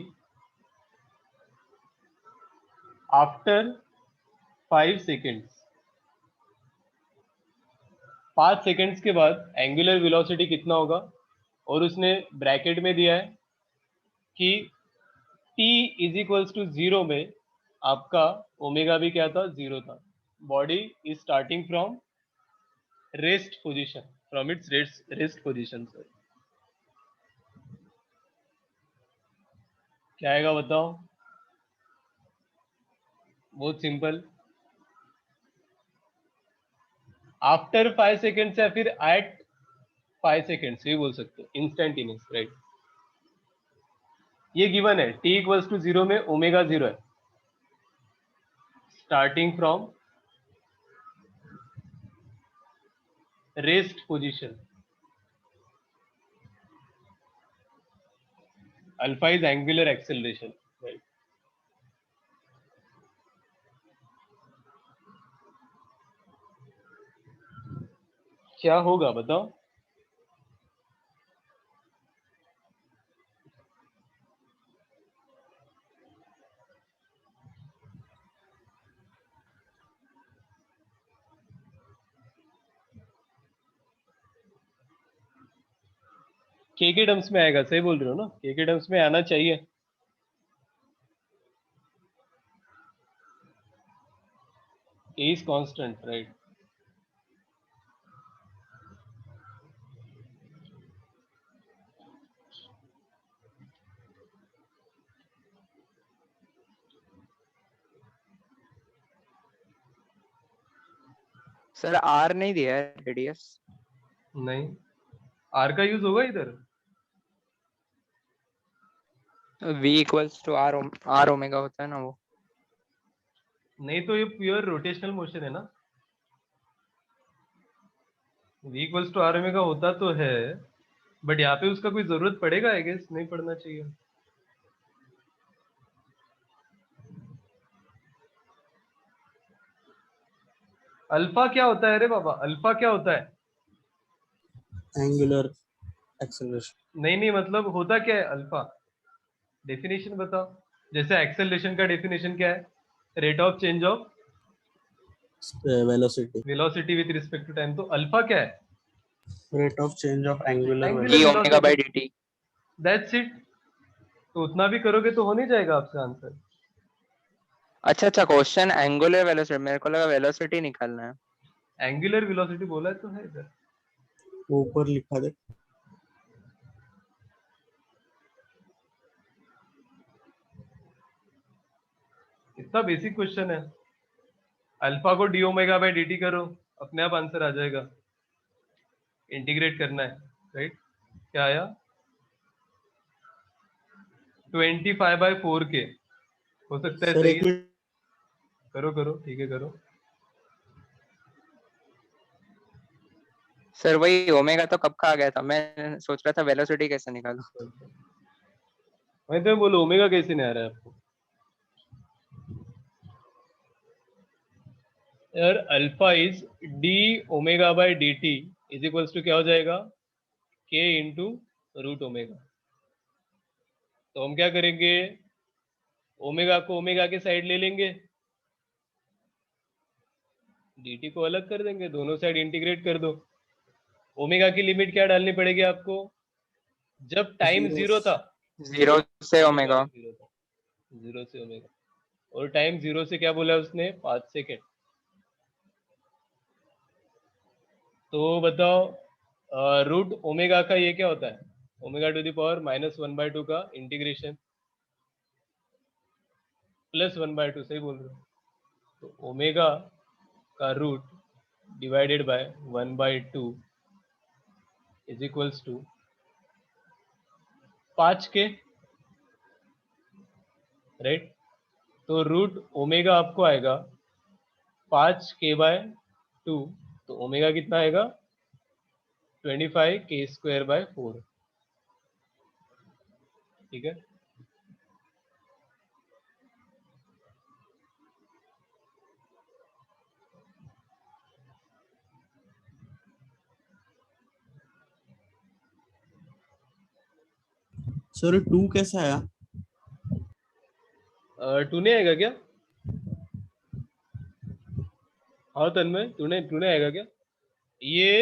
after 5 seconds. 5 seconds के बाद एंगुलर वेलोसिटी कितना होगा, और उसने ब्रैकेट में दिया है कि t इज इक्वल्स टू 0 में आपका ओमेगा भी क्या था, 0 था. Body is starting from rest position, from its rest position. Sir क्या आएगा बताओ? बहुत सिंपल. आफ्टर 5 सेकेंड्स या फिर एट 5 सेकेंड्स भी बोल सकते हो, इंस्टेंटेनियस, राइट. ये गिवन है t इक्वल्स टू 0 में ओमेगा 0 है, starting from rest position. Alpha is angular acceleration, right. क्या होगा बताओ? के टर्म्स में आएगा, सही बोल रहे हो ना? के टर्म्स में आना चाहिए. K is constant, right. Sir R नहीं दिया है रेडियस. नहीं, आर का यूज होगा इधर. v equals to R omega होता है ना वो. नहीं तो ये प्योर रोटेशनल मोशन है ना. v equals to R omega होता तो है, बट यहाँ पे उसका कोई जरूरत पड़ेगा? आई गेस नहीं पड़ना चाहिए. अल्फा क्या होता है रे बाबा? अल्फा क्या होता है? Angular acceleration. नहीं मतलब होता क्या है अल्फा? डेफिनेशन बताओ. जैसे एक्सेलरेशन का डेफिनेशन क्या है? Rate of change of Velocity. Velocity with respect to time. तो अल्फा क्या है? Rate of change of angular Angular velocity. d omega by dt. That's it. तो उतना भी करोगे तो हो नहीं जाएगा आपका आंसर. अच्छा क्वेश्चन एंगुलर वेलोसिटी, मेरे को लगा वेलोसिटी निकालना है. एंगुलर वेलोसिटी बोला है तो है इधर. वो ऊपर लिखा दे. इतना बेसिक क्वेश्चन है. अल्फा को D omega by D T करो, अपने आप आंसर आ जाएगा. इंटीग्रेट करना है, राइट. क्या आया? 25/4 के. हो सकता है सर सही एक है. मिनट. करो ठीक है करो. सर वही ओमेगा तो कब का आ गया था, मैं सोच रहा था वेलोसिटी कैसे निकालूं. मैं तो बोलो ओमेगा कैसे नहीं आ रहा है आपको? यार alpha is D omega by D T is equals to क्या हो जाएगा? के इंटू रूट ओमेगा. तो हम क्या करेंगे? ओमेगा को ओमेगा के साइड ले लेंगे, dt को अलग कर देंगे, दोनों साइड इंटीग्रेट कर दो. ओमेगा की लिमिट क्या डालनी पड़ेगी आपको? जब टाइम जीरो था, 0 से ओमेगा. 0 से ओमेगा, और टाइम 0 से क्या बोला उसने? 5 सेकेंड. तो बताओ रूट ओमेगा का ये क्या होता है? ओमेगा टू द पावर -1/2 का इंटीग्रेशन प्लस 1/2. सही बोल रहे हो? तो ओमेगा का root divided by 1/2 is equals to 5k, right. तो रूट ओमेगा आपको आएगा 5k/2, तो ओमेगा कितना आएगा 25k²/4, ठीक है। सर 2 कैसा आया? 2 नहीं आएगा क्या? हाँ तन्मय, तूने आएगा क्या? ये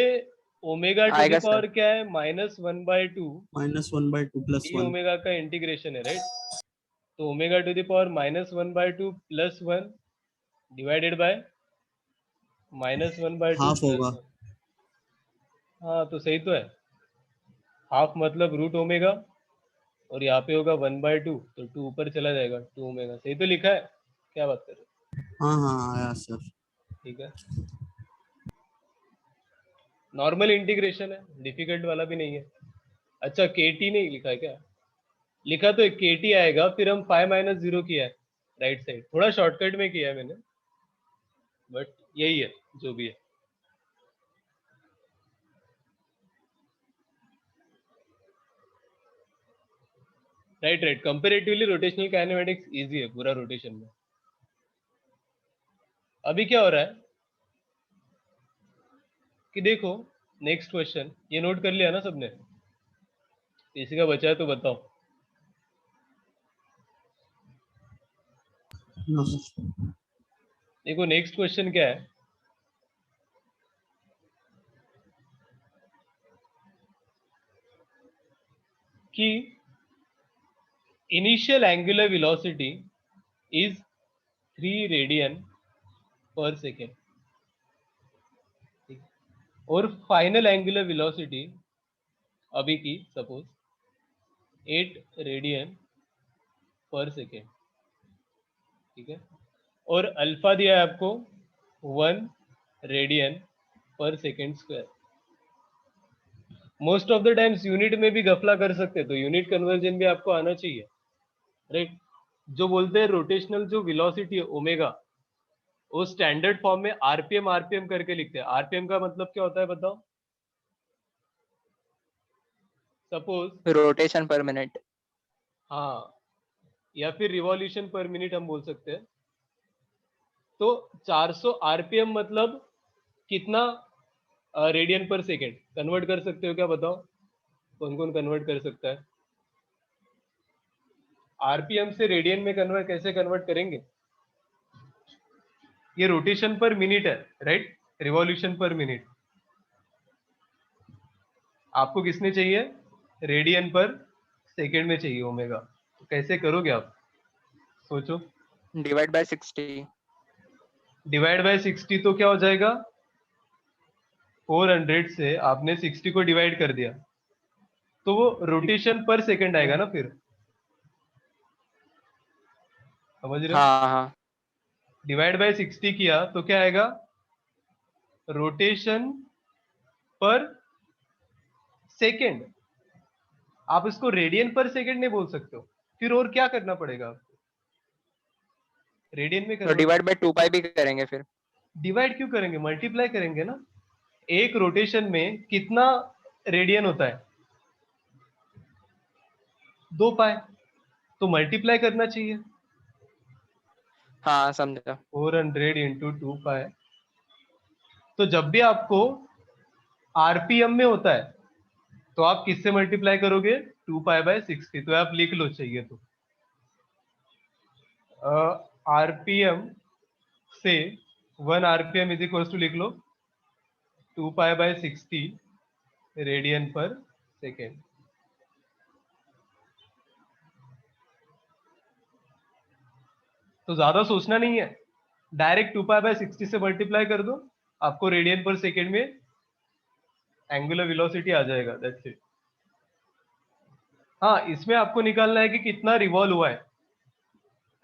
ओमेगा टू दी आएगा सर। पावर क्या है, -1/2, -1/2 + ये 1 ओमेगा का इंटीग्रेशन है, राइट। तो omega to the power -1/2 + 1 divided by -1/2 half + होगा। 1। हाँ तो सही तो है, हाफ मतलब रूट ओमेगा, और यहाँ पे होगा 1/2, तो 2 ऊपर चला जाएगा, 2 ओमेगा। सही तो लिखा है, क्या बात कर रहे हो? हाँ हाँ आया सर। ठीक है, नॉर्मल इंटीग्रेशन है, डिफिकल्ट वाला भी नहीं है। अच्छा केटी नहीं लिखा है क्या? लिखा तो केटी आएगा, फिर हम 5 - 0 किया है राइट साइड, थोड़ा शॉर्टकट में किया है मैंने, बट यही है जो भी है। Right right, comparatively rotational kinematics easy है पूरा रोटेशन में। अभी क्या हो रहा है कि देखो, नेक्स्ट क्वेश्चन ये नोट कर लिया ना सबने? किसी का बचा है तो बताओ। हाँ सर। देखो नेक्स्ट क्वेश्चन क्या है कि initial angular velocity is 3 radian पर सेकेंड, और फाइनल एंगुलर वेलोसिटी अभी की सपोज 8 रेडियन पर सेकेंड, ठीक है। और अल्फा दिया है आपको 1 रेडियन पर second square. Most of the times unit में भी गफला कर सकते हैं, तो यूनिट कन्वर्जन भी आपको आना चाहिए, राइट। जो बोलते हैं रोटेशनल जो वेलोसिटी है ओमेगा, वो स्टैंडर्ड फॉर्म में आरपीएम करके लिखते हैं। आरपीएम का मतलब क्या होता है बताओ? सपोज रोटेशन पर मिनट। हाँ, या फिर रिवॉल्यूशन पर मिनट हम बोल सकते हैं। तो 400 आरपीएम मतलब कितना रेडियन पर सेकेंड कन्वर्ट कर सकते हो क्या, बताओ? कौन कौन कन्वर्ट कर सकता है? आरपीएम से रेडियन में कन्वर्ट कैसे कन्वर्ट करेंगे? ये रोटेशन पर मिनट है, राइट, रिवॉल्यूशन पर मिनट। आपको किसने चाहिए? रेडियन पर सेकेंड में चाहिए ओमेगा। तो कैसे करोगे आप, सोचो। Divide by 60। डिवाइड बाय 60 तो क्या हो जाएगा? 400 से आपने 60 को डिवाइड कर दिया, तो वो रोटेशन पर सेकंड आएगा ना, फिर समझ रहे हो? हाँ हाँ। डिवाइड बाय 60 किया तो क्या आएगा? रोटेशन पर सेकंड। आप इसको रेडियन पर सेकंड नहीं बोल सकते हो, फिर और क्या करना पड़ेगा आपको? रेडियन में तो कन्वर्ट। डिवाइड बाय 2 पाई भी करेंगे फिर। डिवाइड क्यों करेंगे, मल्टीप्लाई करेंगे ना। एक रोटेशन में कितना रेडियन होता है? 2 पाई, तो मल्टीप्लाई करना चाहिए। हाँ समझा। 400 इंटू 2 पाई। तो जब भी आपको आरपीएम में होता है तो आप किससे मल्टीप्लाई करोगे? 2 पाई/60। तो आप लिख लो चाहिए तो आरपीएम से 1 आरपीएम इज इक्वल टू लिख लो 2 पाई/60 रेडियन पर सेकेंड। तो ज्यादा सोचना नहीं है, डायरेक्ट 2 पाई/60 से मल्टीप्लाई कर दो, आपको रेडियन पर सेकेंड में एंगुलर वेलोसिटी आ जाएगा, दैट्स इट। हाँ, इसमें आपको निकालना है कि कितना रिवॉल्व हुआ है,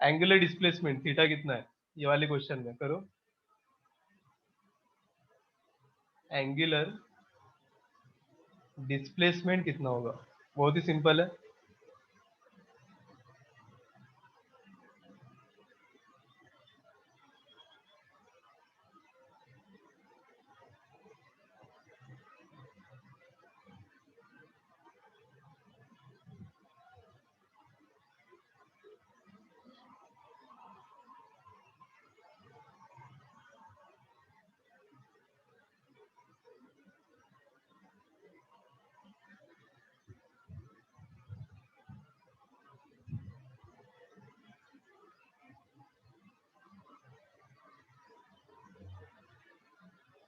एंगुलर डिस्प्लेसमेंट थीटा कितना है, ये वाले क्वेश्चन में करो। एंगुलर डिस्प्लेसमेंट कितना होगा? बहुत ही सिंपल है।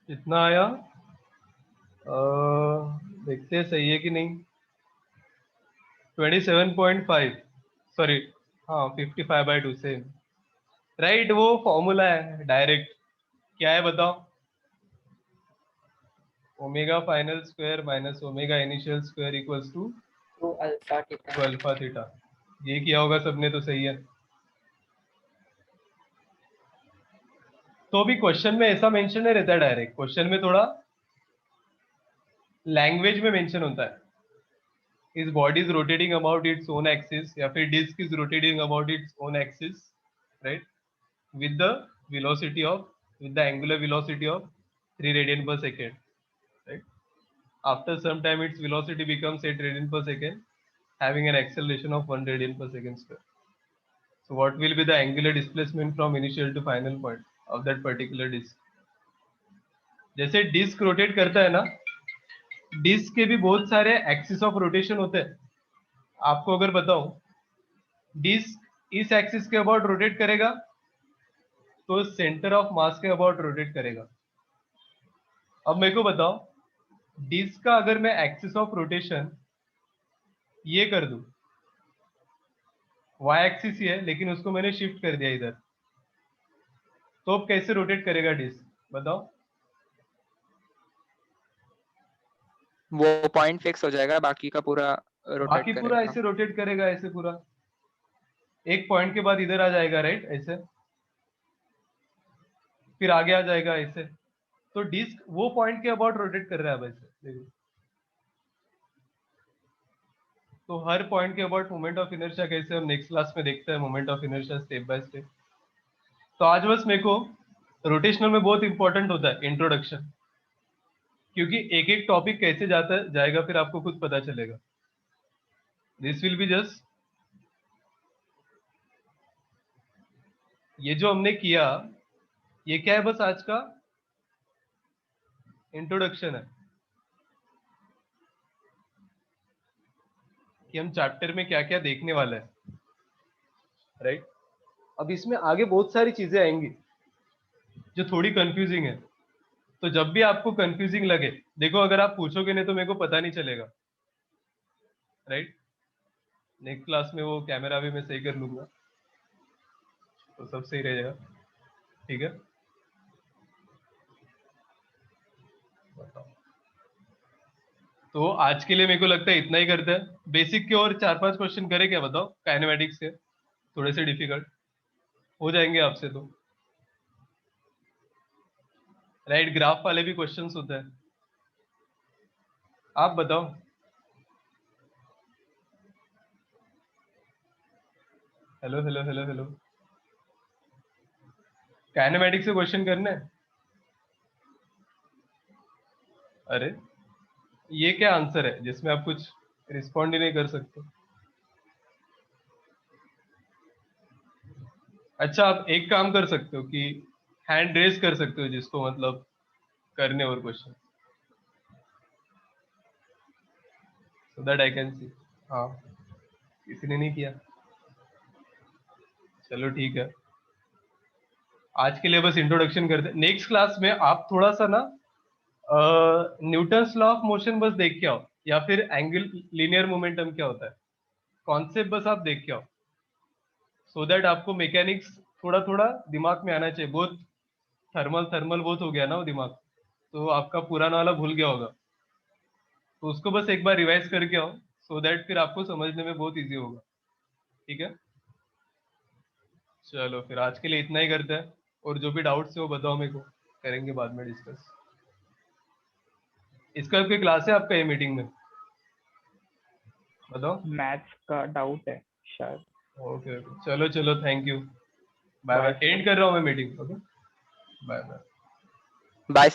कितना आया? देखते हैं सही है कि नहीं। 27.5, सॉरी, हाँ 55/2 से राइट। वो फॉर्मूला है डायरेक्ट, क्या है बताओ? Omega final square minus omega initial square equals to alpha theta. ये किया होगा सबने, तो सही है। तो अभी क्वेश्चन में ऐसा मेंशन नहीं रहता है डायरेक्ट, क्वेश्चन में थोड़ा लैंग्वेज में मेंशन होता है। इस body is rotating about its own axis, या फिर disk is rotating about its own axis, right, with the with the angular velocity of 3 radian per second, right? After some time its velocity becomes 8 radian per second, having an acceleration of 1 radian per second square. So what will be the angular displacement from initial to final point of that particular disk? जैसे disc rotate करता है ना, disc के भी बहुत सारे axis of rotation होते हैं। आपको अगर बताऊं, डिस्क इस एक्सिस के अबाउट रोटेट करेगा तो सेंटर ऑफ मास के अबाउट रोटेट करेगा। अब मेरे को बताओ, डिस्क का अगर मैं एक्सिस ऑफ रोटेशन ये कर दूं, वाई एक्सिस ही है लेकिन उसको मैंने शिफ्ट कर दिया इधर, तो अब कैसे रोटेट करेगा डिस्क बताओ? वो पॉइंट फिक्स हो जाएगा, बाकी का पूरा रोटेट बाकी पूरा करेगा। ऐसे रोटेट करेगा, ऐसे पूरा एक पॉइंट के बाद इधर आ जाएगा, राइट, ऐसे फिर आगे आ जाएगा ऐसे। तो डिस्क वो पॉइंट के अबाउट रोटेट कर रहा है वैसे, देखो। तो हर पॉइंट के अबाउट मोमेंट ऑफ इनर्शिया कैसे हम नेक्स्ट क्लास में देखते हैं, moment of inertia step by step. तो आज बस मेरे को रोटेशनल में बहुत इंपॉर्टेंट होता है इंट्रोडक्शन, क्योंकि एक एक टॉपिक कैसे जाता जाएगा फिर आपको खुद पता चलेगा। दिस विल बी जस्ट, ये जो हमने किया ये क्या है, बस आज का इंट्रोडक्शन है कि हम चैप्टर में क्या क्या देखने वाले हैं, राइट। अब इसमें आगे बहुत सारी चीजें आएंगी जो थोड़ी कंफ्यूजिंग है, तो जब भी आपको कंफ्यूजिंग लगे, देखो अगर आप पूछोगे नहीं तो मेरे को पता नहीं चलेगा, राइट। नेक्स्ट क्लास में वो कैमरा भी मैं सही कर लूंगा, तो सब सही रहेगा, ठीक है। तो आज के लिए मेरे को लगता है इतना ही करते हैं। बेसिक के और 4-5 क्वेश्चन करें क्या बताओ, काइनेमेटिक्स के थोड़े से डिफिकल्ट हो जाएंगे आपसे तो, राइट। ग्राफ वाले भी क्वेश्चंस होते हैं, आप बताओ। Hello hello hello hello, kinematics से क्वेश्चन करने हैं? अरे ये क्या आंसर है जिसमें आप कुछ रिस्पॉन्ड ही नहीं कर सकते? अच्छा, आप एक काम कर सकते हो कि हैंड रेज कर सकते हो जिसको मतलब करने और question, so that I can see. हाँ, किसी ने नहीं किया, चलो ठीक है। आज के लिए बस इंट्रोडक्शन करते, नेक्स्ट क्लास में आप थोड़ा सा ना न्यूटन्स लॉ ऑफ मोशन बस देख के आओ, या फिर एंगल लीनियर मोमेंटम क्या होता है, कॉन्सेप्ट बस आप देख के आओ, सो दैट आपको मैकेनिक्स थोड़ा थोड़ा दिमाग में आना चाहिए। बहुत थर्मल थर्मल बहुत हो गया ना वो दिमाग, तो आपका पुराना वाला भूल गया होगा, तो उसको बस एक बार रिवाइज करके आओ, सो दैट फिर आपको समझने में बहुत इजी होगा, ठीक है। चलो फिर आज के लिए इतना ही करते हैं। और जो भी डाउट्स है वो बताओ मेरे को, करेंगे बाद में डिस्कस। इसका कोई क्लास है आपका ये मीटिंग में, बताओ। मैथ्स का डाउट है शायद। ओके ओके, चलो चलो, thank you, bye bye. End कर रहा हूँ मैं meeting. Okay, bye bye. Bye.